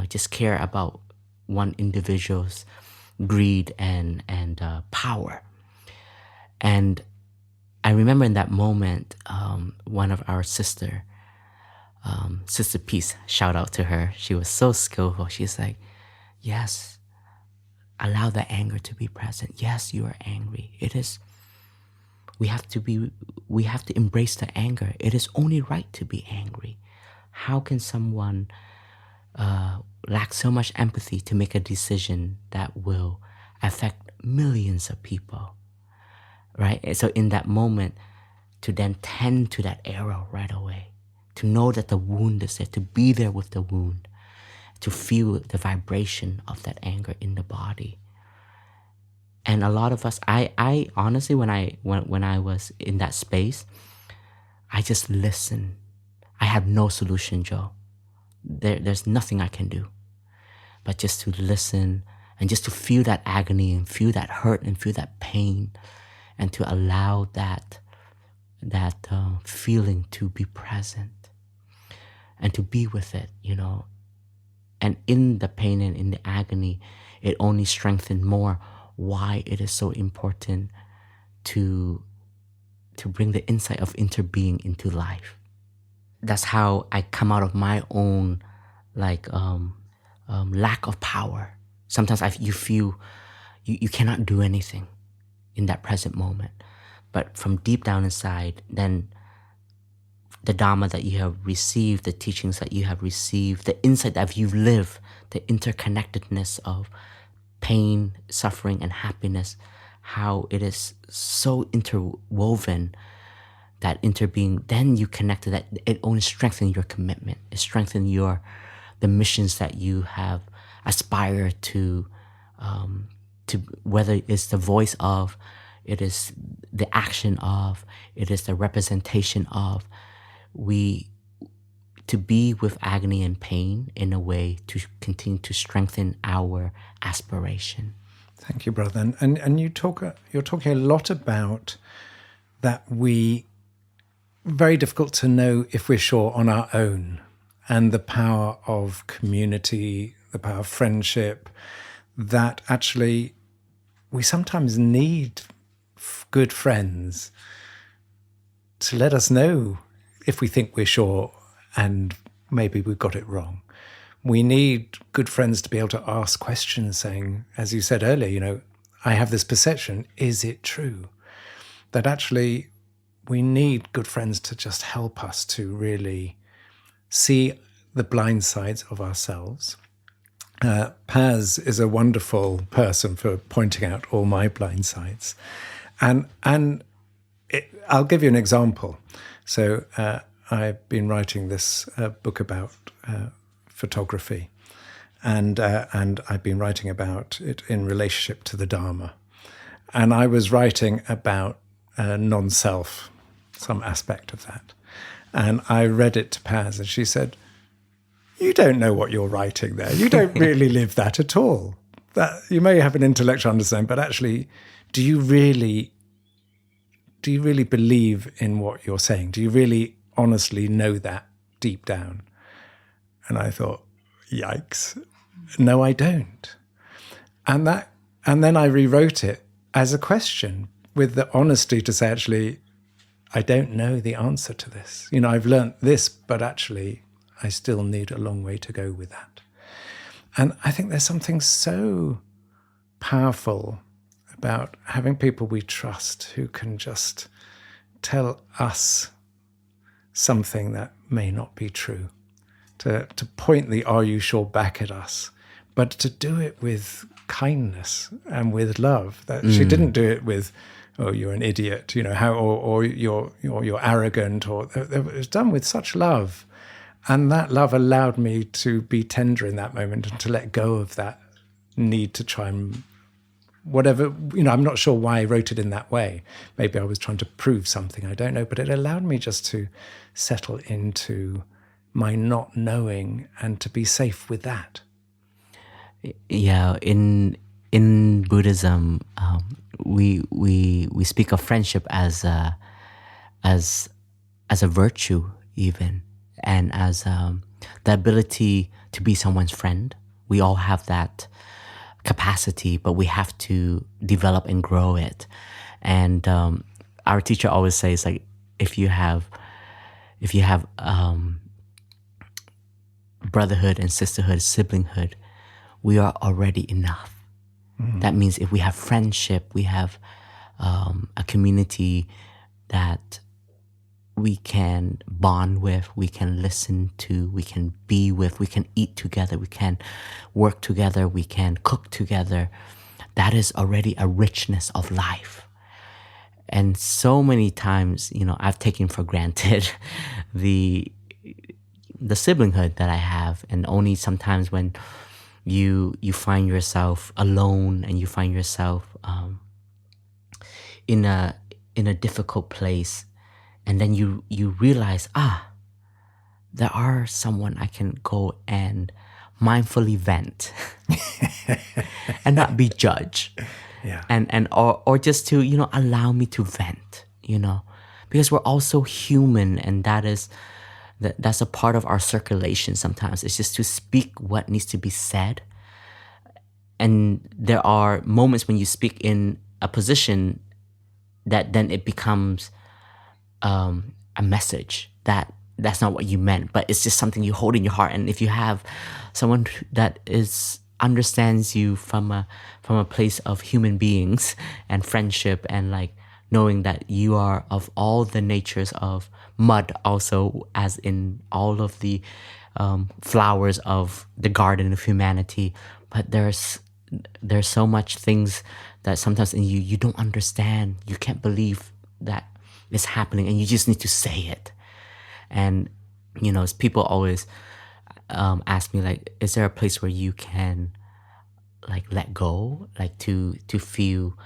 Speaker 2: just care about one individual's greed and power. And I remember in that moment, one of our Sister Peace, shout out to her. She was so skillful. She's like, yes, allow the anger to be present. Yes, you are angry. It is. We have to embrace the anger. It is only right to be angry. How can someone lack so much empathy to make a decision that will affect millions of people, right? And so in that moment, to then tend to that arrow right away, to know that the wound is there, to be there with the wound, to feel the vibration of that anger in the body. And a lot of us, I honestly, when I was in that space, I just listened. I have no solution, Jo. There's nothing I can do. But just to listen and just to feel that agony and feel that hurt and feel that pain, and to allow that feeling to be present and to be with it, And in the pain and in the agony, it only strengthened more why it is so important to bring the insight of interbeing into life. That's how I come out of my own lack of power. Sometimes you feel you cannot do anything in that present moment. But from deep down inside, then the Dharma that you have received, the teachings that you have received, the insight that you've lived, the interconnectedness of pain, suffering, and happiness, how it is so interwoven, that interbeing, then you connect to that. It only strengthens your commitment. It strengthens the missions that you have aspired to whether it's the voice of, it is the action of, it is the representation of. To be with agony and pain in a way to continue to strengthen our aspiration.
Speaker 1: Thank you, brother. And you're talking a lot about that very difficult to know if we're sure on our own, and the power of community, the power of friendship, that actually we sometimes need good friends to let us know if we think we're sure and maybe we've got it wrong. We need good friends to be able to ask questions saying, as you said earlier, I have this perception, is it true? That actually we need good friends to just help us to really see the blind sides of ourselves. Paz is a wonderful person for pointing out all my blind sides. And I'll give you an example. So I've been writing this book about photography, and I've been writing about it in relationship to the Dharma. And I was writing about non-self, some aspect of that. And I read it to Paz, and she said, "You don't know what you're writing there. You don't really live that at all. That you may have an intellectual understanding, but actually, do you really believe in what you're saying? Do you really honestly know that deep down?" And I thought, yikes, no, I don't. And then I rewrote it as a question with the honesty to say, actually, I don't know the answer to this. I've learnt this, but actually I still need a long way to go with that. And I think there's something so powerful about having people we trust who can just tell us something that may not be true, to point the "are you sure" back at us, but to do it with kindness and with love. That she didn't do it with, "Oh, you're an idiot," or you're arrogant, or it was done with such love. And that love allowed me to be tender in that moment and to let go of that need to try and whatever, I'm not sure why I wrote it in that way. Maybe I was trying to prove something, I don't know, but it allowed me just to settle into my not knowing and to be safe with that.
Speaker 2: Yeah, in Buddhism, we speak of friendship as a virtue even, and as the ability to be someone's friend. We all have that capacity, but we have to develop and grow it. And our teacher always says, like, if you have brotherhood and sisterhood, siblinghood, we are already enough. That means if we have friendship, we have a community that we can bond with, we can listen to, we can be with, we can eat together, we can work together, we can cook together. That is already a richness of life. And so many times, I've taken for granted the siblinghood that I have, and only sometimes when you find yourself alone and you find yourself in a difficult place, and then you realize, there are someone I can go and mindfully vent and not be judged.
Speaker 1: Yeah.
Speaker 2: And or just to, allow me to vent, because we're also human, and that's a part of our circulation sometimes. It's just to speak what needs to be said. And there are moments when you speak in a position that then it becomes a message that's not what you meant, but it's just something you hold in your heart. And if you have someone that understands you from a place of human beings and friendship, and like knowing that you are of all the natures of mud, also as in all of the flowers of the garden of humanity, but there's so much things that sometimes in you don't understand. You can't believe that it's happening, and you just need to say it. And people always ask me, like, is there a place where you can like let go, like to feel,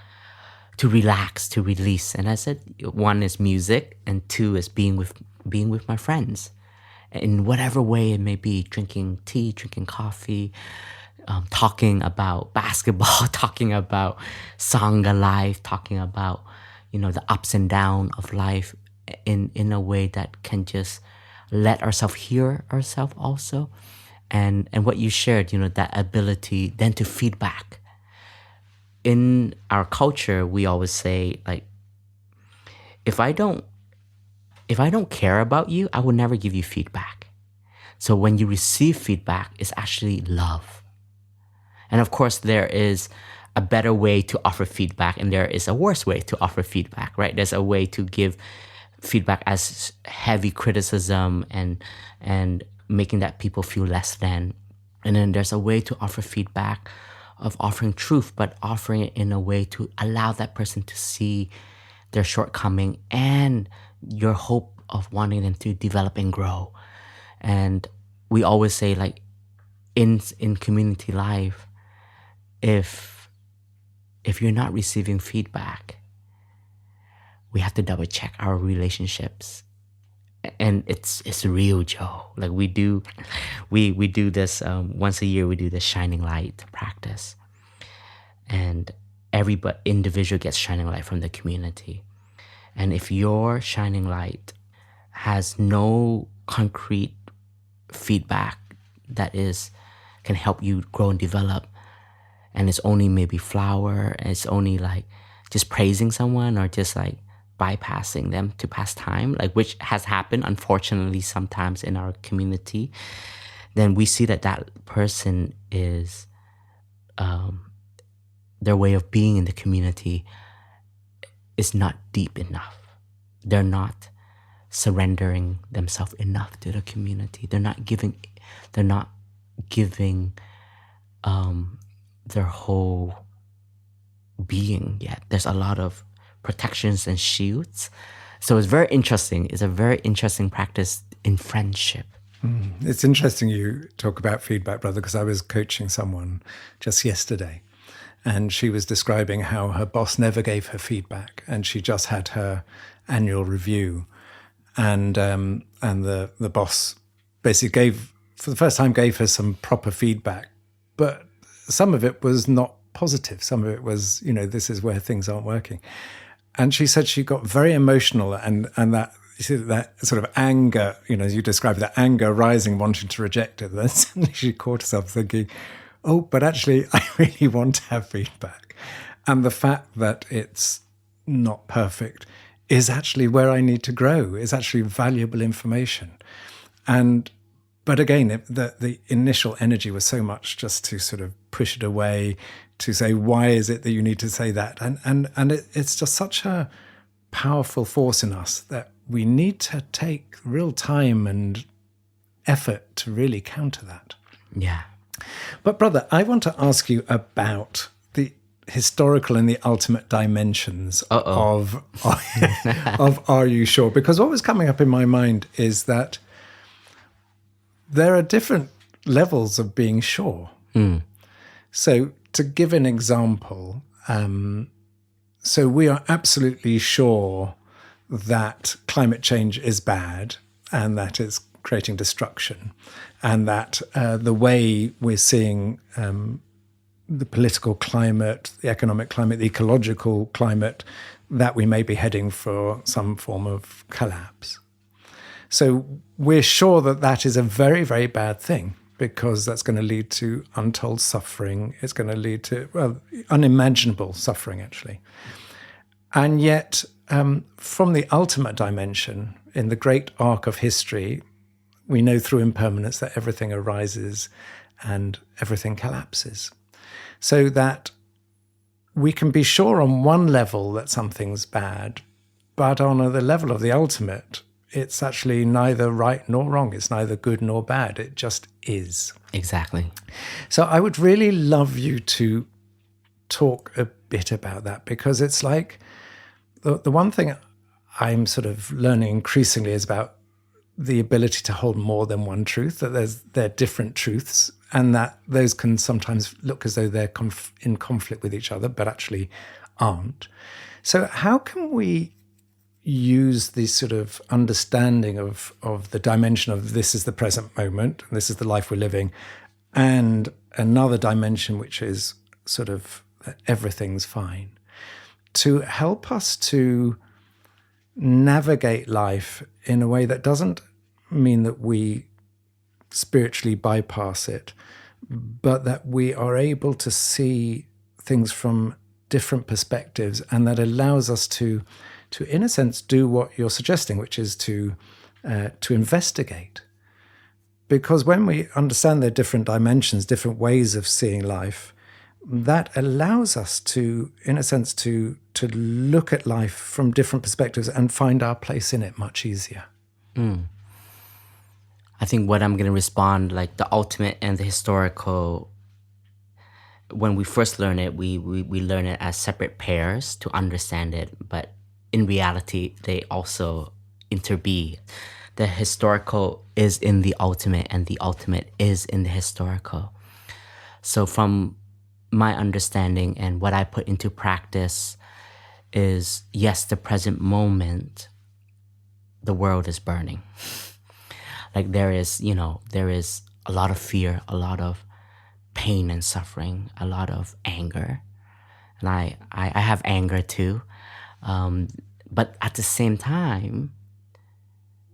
Speaker 2: to relax, to release? And I said, one is music, and two is being with my friends in whatever way it may be, drinking tea, drinking coffee, talking about basketball, talking about Sangha life, talking about, the ups and downs of life in a way that can just let ourselves hear ourselves also. And what you shared, that ability then to feedback. In our culture, we always say, like, if I don't care about you, I will never give you feedback. So when you receive feedback, it's actually love. And of course, there is a better way to offer feedback, and there is a worse way to offer feedback, right? There's a way to give feedback as heavy criticism and making that people feel less than. And then there's a way to offer feedback of offering truth, but offering it in a way to allow that person to see their shortcoming and your hope of wanting them to develop and grow. And we always say, like, in community life, if you're not receiving feedback, we have to double check our relationships. And it's real, Joe. Like, we do this once a year. We do this shining light practice, and every individual gets shining light from the community. And if your shining light has no concrete feedback that can help you grow and develop, and it's only maybe flower, and it's only like just praising someone or just like bypassing them to pass time, like, which has happened unfortunately sometimes in our community, then we see that person is their way of being in the community is not deep enough. They're not surrendering themselves enough to the community. They're not giving their whole being yet. There's a lot of protections and shields. So it's very interesting. It's a very interesting practice in friendship.
Speaker 1: It's interesting you talk about feedback, brother, because I was coaching someone just yesterday, and she was describing how her boss never gave her feedback, and she just had her annual review, and the boss basically for the first time gave her some proper feedback, but some of it was not positive. Some of it was, this is where things aren't working. And she said she got very emotional, and that, you see, that sort of anger, as you described, that anger rising, wanting to reject it. Then suddenly she caught herself thinking, oh, but actually I really want to have feedback. And the fact that it's not perfect is actually where I need to grow, is actually valuable information. But again, the initial energy was so much just to sort of push it away, to say, why is it that you need to say that? And it's just such a powerful force in us that we need to take real time and effort to really counter that.
Speaker 2: Yeah.
Speaker 1: But brother, I want to ask you about the historical and the ultimate dimensions of Are You Sure? Because what was coming up in my mind is that there are different levels of being sure. So to give an example, so we are absolutely sure that climate change is bad and that it's creating destruction, and that the way we're seeing the political climate, the economic climate, the ecological climate, that we may be heading for some form of collapse. So we're sure that that is a very, very bad thing, because that's going to lead to untold suffering. It's going to lead to, well, unimaginable suffering, actually. And yet, from the ultimate dimension, in the great arc of history, we know through impermanence that everything arises and everything collapses. So that we can be sure on one level that something's bad, but on the level of the ultimate, it's actually neither right nor wrong. It's neither good nor bad. It just is.
Speaker 2: Exactly.
Speaker 1: So I would really love you to talk a bit about that, because it's like the one thing I'm sort of learning increasingly is about the ability to hold more than one truth, that there are different truths, and that those can sometimes look as though they're in conflict with each other, but actually aren't. So how can we use this sort of understanding of the dimension of this is the present moment, and this is the life we're living, and another dimension which is sort of that everything's fine, to help us to navigate life in a way that doesn't mean that we spiritually bypass it, but that we are able to see things from different perspectives, and that allows us to in a sense do what you're suggesting, which is to investigate. Because when we understand their different dimensions, different ways of seeing life, that allows us to, in a sense, to look at life from different perspectives and find our place in it much easier.
Speaker 2: I think what I'm going to respond, like the ultimate and the historical, when we first learn it, we learn it as separate pairs to understand it, but in reality, they also interbe. The historical is in the ultimate, and the ultimate is in the historical. So from my understanding and what I put into practice is, yes, the present moment, the world is burning. Like there is a lot of fear, a lot of pain and suffering, a lot of anger. And I have anger too. But at the same time,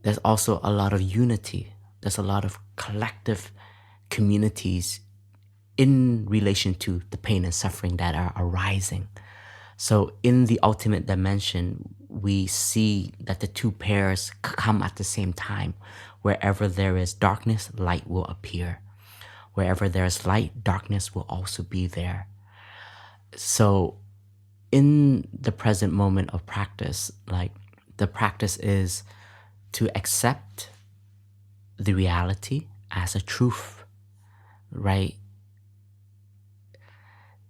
Speaker 2: there's also a lot of unity. There's a lot of collective communities in relation to the pain and suffering that are arising. So in the ultimate dimension, we see that the two pairs come at the same time. Wherever there is darkness, light will appear. Wherever there is light, darkness will also be there. So in the present moment of practice, like the practice is to accept the reality as a truth, right?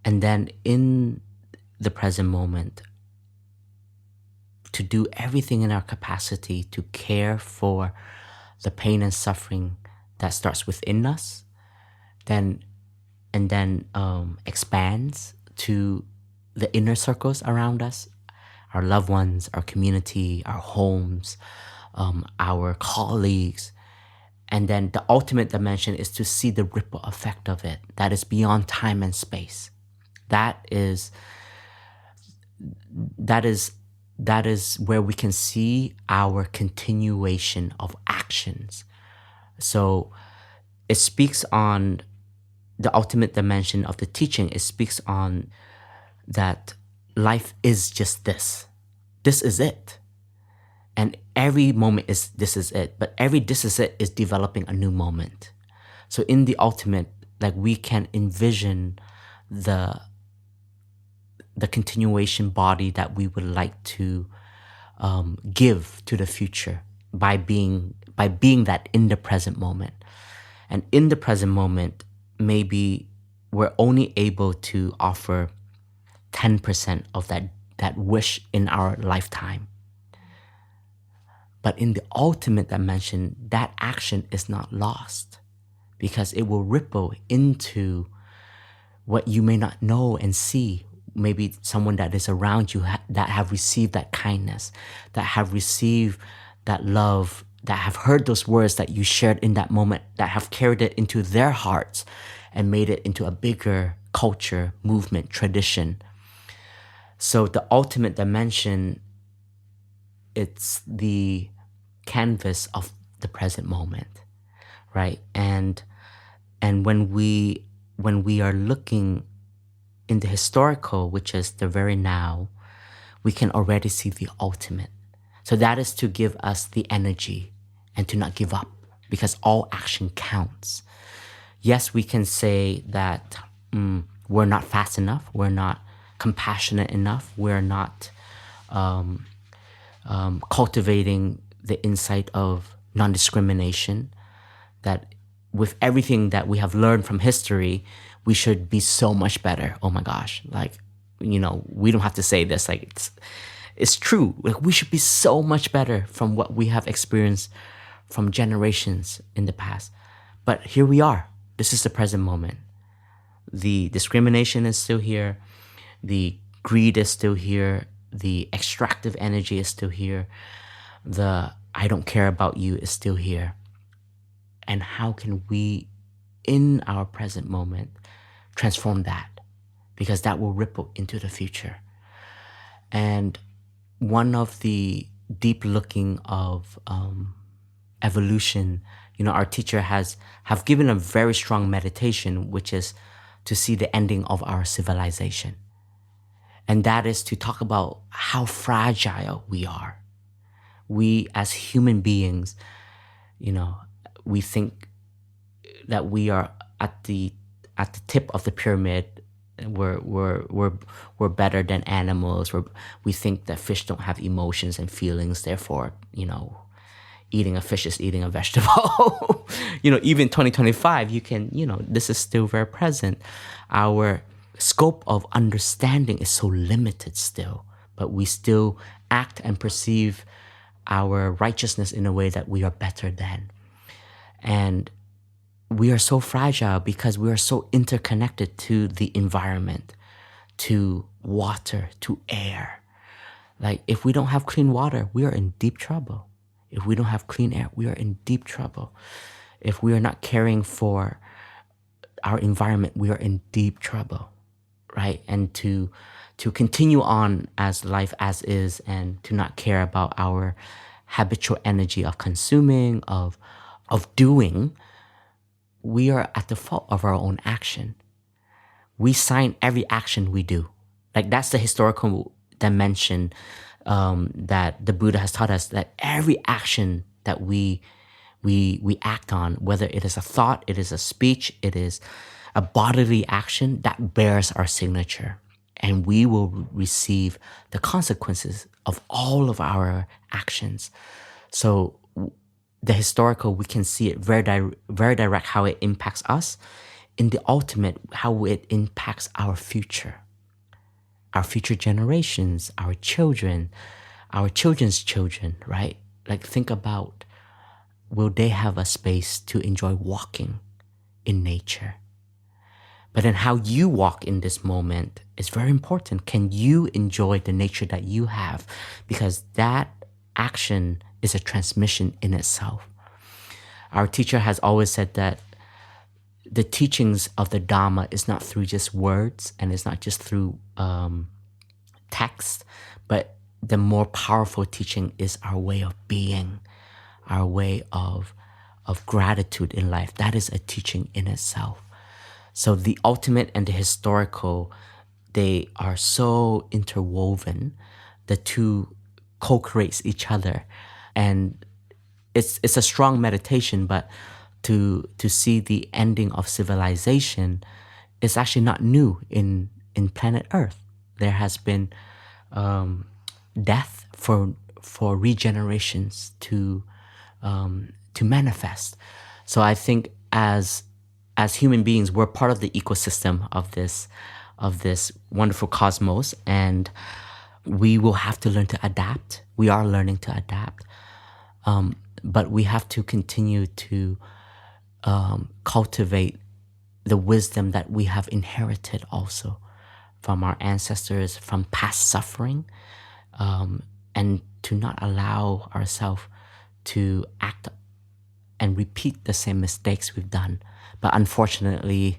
Speaker 2: And then in the present moment, to do everything in our capacity to care for the pain and suffering that starts within us, and then expands to the inner circles around us, our loved ones, our community, our homes, our colleagues. And then the ultimate dimension is to see the ripple effect of it that is beyond time and space. That is where we can see our continuation of actions. So it speaks on the ultimate dimension of the teaching. It speaks on that life is just this. This is it. And every moment is this is it. But every this is it is developing a new moment. So in the ultimate, like we can envision the continuation body that we would like to give to the future by being that in the present moment. And in the present moment, maybe we're only able to offer 10% of that wish in our lifetime. But in the ultimate dimension, that action is not lost, because it will ripple into what you may not know and see. Maybe someone that is around you that have received that kindness, that have received that love, that have heard those words that you shared in that moment, that have carried it into their hearts and made it into a bigger culture, movement, tradition. So the ultimate dimension, it's the canvas of the present moment, right? And when we are looking in the historical, which is the very now, we can already see the ultimate. So that is to give us the energy and to not give up, because all action counts. Yes, we can say that we're not fast enough, we're not compassionate enough, we're not cultivating the insight of non-discrimination, that with everything that we have learned from history, we should be so much better. Oh my gosh, like, we don't have to say this, like it's true. Like, we should be so much better from what we have experienced from generations in the past. But here we are. This is the present moment. The discrimination is still here. The greed is still here. The extractive energy is still here. The I don't care about you is still here. And how can we, in our present moment, transform that? Because that will ripple into the future. And one of the deep looking of evolution, our teacher have given a very strong meditation, which is to see the ending of our civilization. And that is to talk about how fragile we are. We as human beings, we think that we are at the tip of the pyramid. We're better than animals. We think that fish don't have emotions and feelings. Therefore, eating a fish is eating a vegetable. Even 2025, this is still very present. Our scope of understanding is so limited still, but we still act and perceive our righteousness in a way that we are better than. And we are so fragile because we are so interconnected to the environment, to water, to air. Like, if we don't have clean water, we are in deep trouble. If we don't have clean air, we are in deep trouble. If we are not caring for our environment, we are in deep trouble, right? And to continue on as life as is, and to not care about our habitual energy of consuming, of doing, we are at the fault of our own action. We sign every action we do. Like, that's the historical dimension that the Buddha has taught us, that every action that we act on, whether it is a thought, it is a speech, it is a bodily action, that bears our signature. And we will receive the consequences of all of our actions. So the historical, we can see it very direct, how it impacts us. In the ultimate, how it impacts our future generations, our children, our children's children, right? Like, think about, will they have a space to enjoy walking in nature? But then how you walk in this moment is very important. Can you enjoy the nature that you have? Because that action is a transmission in itself. Our teacher has always said that the teachings of the Dharma is not through just words, and it's not just through text, but the more powerful teaching is our way of being, our way of gratitude in life. That is a teaching in itself. So the ultimate and the historical, they are so interwoven. The two co-creates each other. And it's a strong meditation, but to see the ending of civilization is actually not new in planet Earth. There has been death for regenerations to manifest. So I think as human beings, we're part of the ecosystem of this wonderful cosmos, and we will have to learn to adapt. We are learning to adapt, but we have to continue to cultivate the wisdom that we have inherited also from our ancestors, from past suffering, and to not allow ourselves to act and repeat the same mistakes we've done. But unfortunately,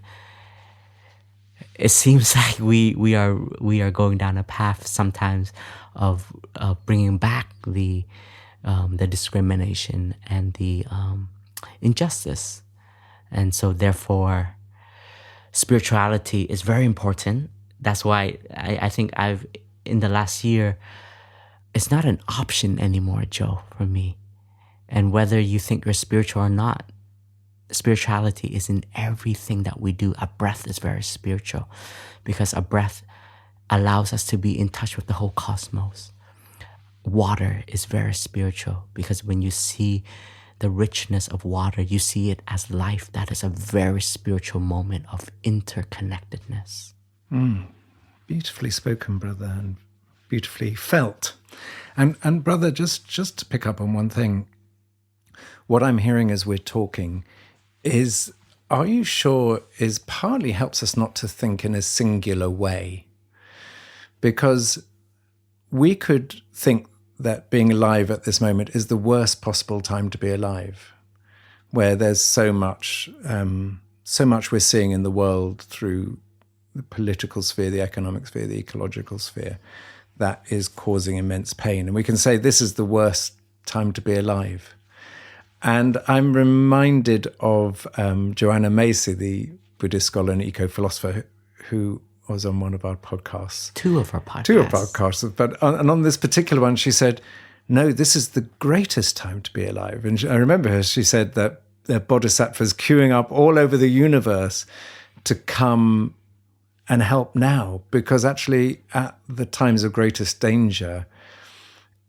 Speaker 2: it seems like we are going down a path sometimes of bringing back the discrimination and the injustice. And so therefore, spirituality is very important. That's why I think in the last year, it's not an option anymore, Jo, for me. And whether you think you're spiritual or not, spirituality is in everything that we do. Our breath is very spiritual because our breath allows us to be in touch with the whole cosmos. Water is very spiritual because when you see the richness of water, you see it as life. That is a very spiritual moment of interconnectedness.
Speaker 1: Beautifully spoken, brother, and beautifully felt. And brother, just to pick up on one thing, what I'm hearing as we're talking is, are you sure, is partly helps us not to think in a singular way. Because we could think that being alive at this moment is the worst possible time to be alive, where there's so much we're seeing in the world through the political sphere, the economic sphere, the ecological sphere, that is causing immense pain. And we can say this is the worst time to be alive. And I'm reminded of Joanna Macy, the Buddhist scholar and eco-philosopher who was on one of our podcasts.
Speaker 2: Two of our podcasts.
Speaker 1: But on this particular one, she said, no, this is the greatest time to be alive. And I remember her, she said that there are bodhisattvas queuing up all over the universe to come and help now, because actually at the times of greatest danger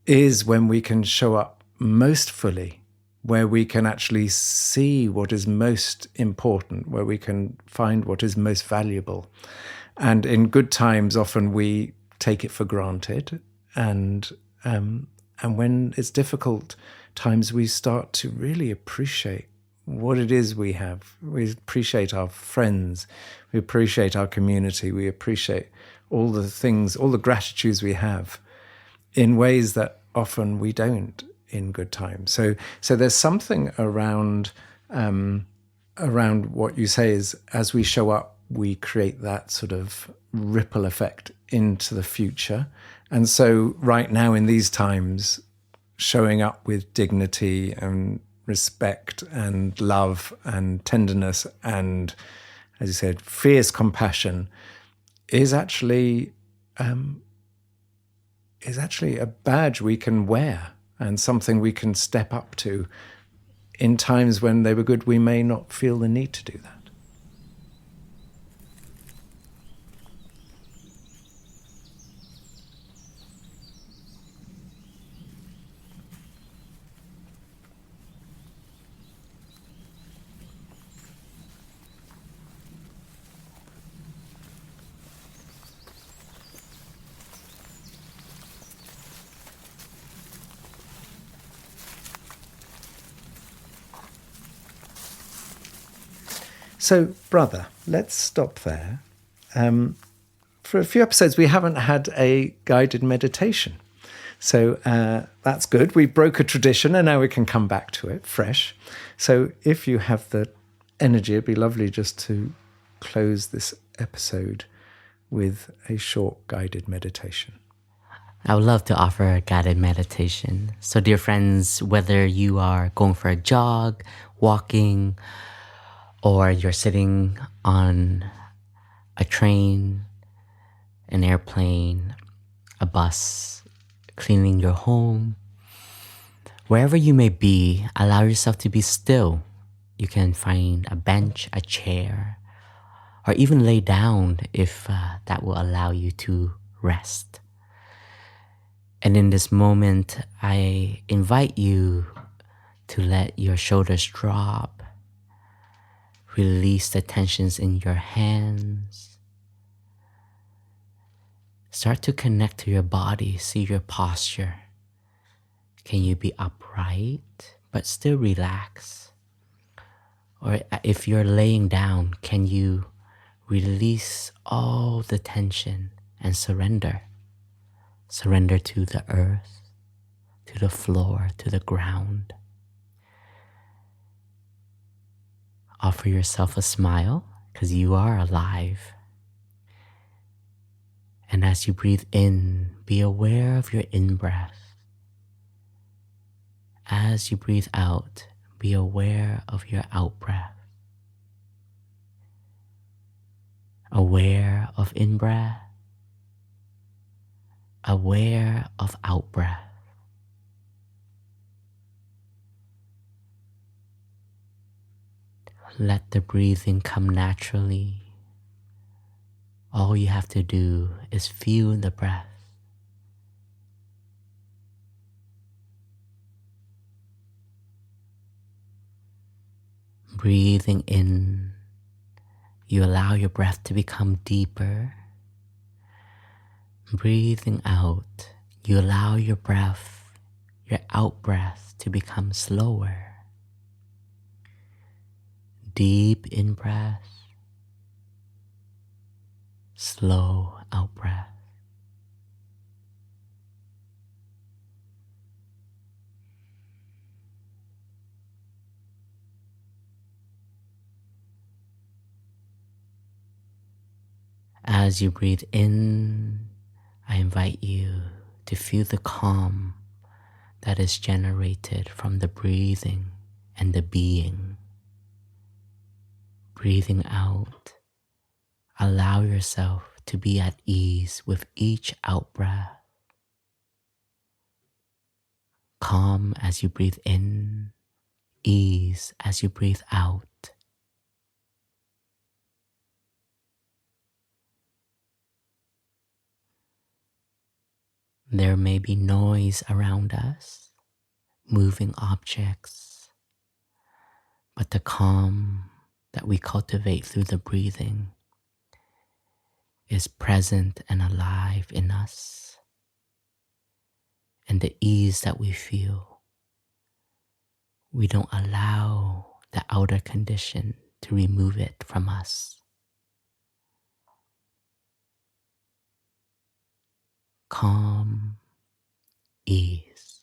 Speaker 1: is when we can show up most fully, where we can actually see what is most important, where we can find what is most valuable. And in good times, often we take it for granted. And when it's difficult times, we start to really appreciate what it is we have. We appreciate our friends. We appreciate our community. We appreciate all the things, all the gratitudes we have in ways that often we don't in good times. So there's something around what you say is, as we show up, we create that sort of ripple effect into the future. And so right now in these times, showing up with dignity and respect and love and tenderness and, as you said, fierce compassion is actually a badge we can wear and something we can step up to. In times when they were good, we may not feel the need to do that. So, brother, let's stop there. For a few episodes, we haven't had a guided meditation. So that's good. We broke a tradition and now we can come back to it fresh. So if you have the energy, it'd be lovely just to close this episode with a short guided meditation.
Speaker 2: I would love to offer a guided meditation. So dear friends, whether you are going for a jog, walking, or you're sitting on a train, an airplane, a bus, cleaning your home, wherever you may be, allow yourself to be still. You can find a bench, a chair, or even lay down if that will allow you to rest. And in this moment, I invite you to let your shoulders drop. Release the tensions in your hands. Start to connect to your body, see your posture. Can you be upright but still relax? Or if you're laying down, can you release all the tension and surrender? Surrender to the earth, to the floor, to the ground. Offer yourself a smile because you are alive. And as you breathe in, be aware of your in-breath. As you breathe out, be aware of your out-breath. Aware of in-breath. Aware of out-breath. Let the breathing come naturally. All you have to do is feel the breath. Breathing in, you allow your breath to become deeper. Breathing out, you allow your breath, your out-breath to become slower. Deep in-breath, slow out-breath. As you breathe in, I invite you to feel the calm that is generated from the breathing and the being. Breathing out, allow yourself to be at ease with each out-breath. Calm as you breathe in, ease as you breathe out. There may be noise around us, moving objects, but the calm that we cultivate through the breathing is present and alive in us. And the ease that we feel, we don't allow the outer condition to remove it from us. Calm, ease.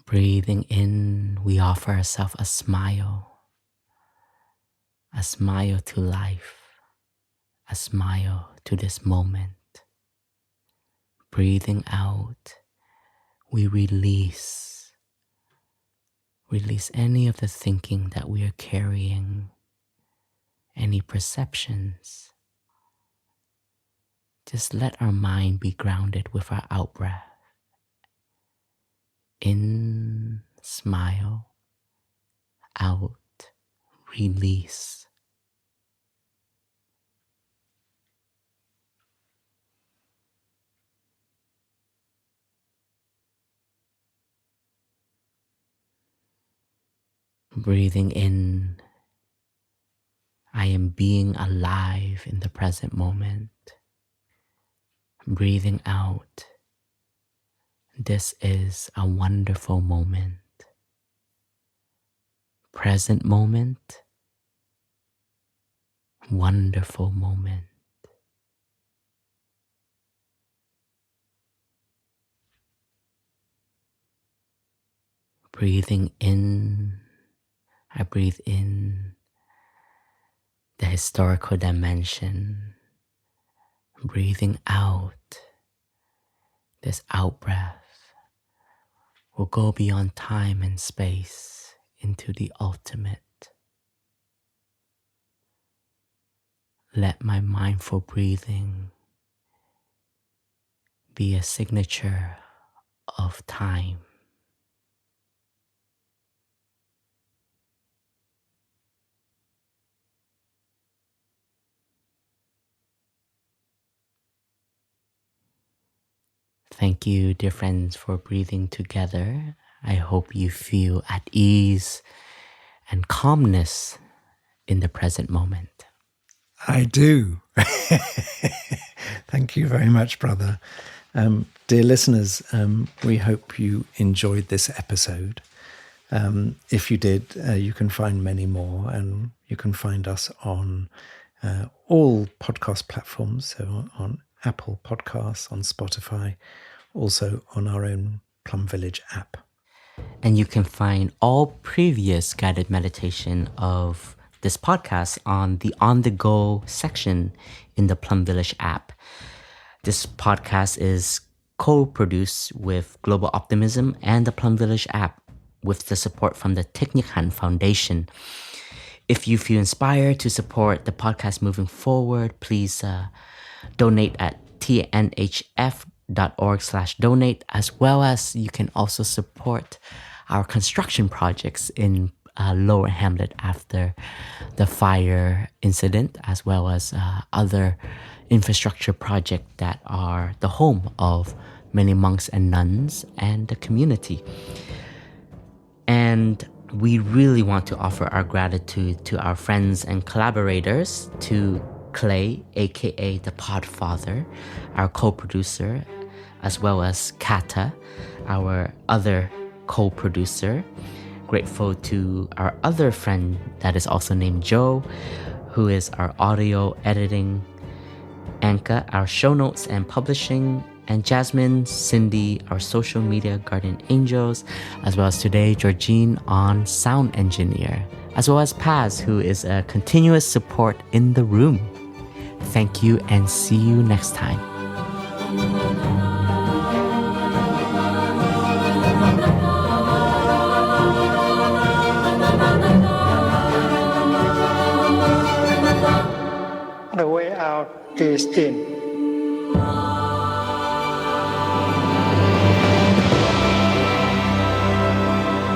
Speaker 2: Breathing in, we offer ourselves a smile to life, a smile to this moment. Breathing out, we release any of the thinking that we are carrying, any perceptions. Just let our mind be grounded with our out-breath. In, smile, out, release. Breathing in, I am being alive in the present moment. Breathing out, this is a wonderful moment. Present moment, wonderful moment. Breathing in, I breathe in the historical dimension. Breathing out, this out-breath will go beyond time and space into the ultimate. Let my mindful breathing be a signature of time. Thank you, dear friends, for breathing together. I hope you feel at ease and calmness in the present moment.
Speaker 1: I do. Thank you very much, brother. Dear listeners, we hope you enjoyed this episode. If you did, you can find many more, and you can find us on all podcast platforms, so on Apple Podcasts, on Spotify, also on our own Plum Village app.
Speaker 2: And you can find all previous guided meditation of this podcast on the on-the-go section in the Plum Village app. This podcast is co-produced with Global Optimism and the Plum Village app with the support from the Thich Nhat Hanh Foundation. If you feel inspired to support the podcast moving forward, please donate at tnhf.org/donate, as well as you can also support our construction projects in Lower Hamlet after the fire incident, as well as other infrastructure projects that are the home of many monks and nuns and the community. And we really want to offer our gratitude to our friends and collaborators, to Clay, aka the Podfather, our co-producer, as well as Kata, our other co-producer. Grateful to our other friend that is also named Jo, who is our audio editing, Anka, our show notes and publishing, and Jasmine, Cindy, our social media guardian angels, as well as today, Georgine on sound engineer, as well as Paz, who is a continuous support in the room. Thank you and see you next time.
Speaker 3: The way out is in.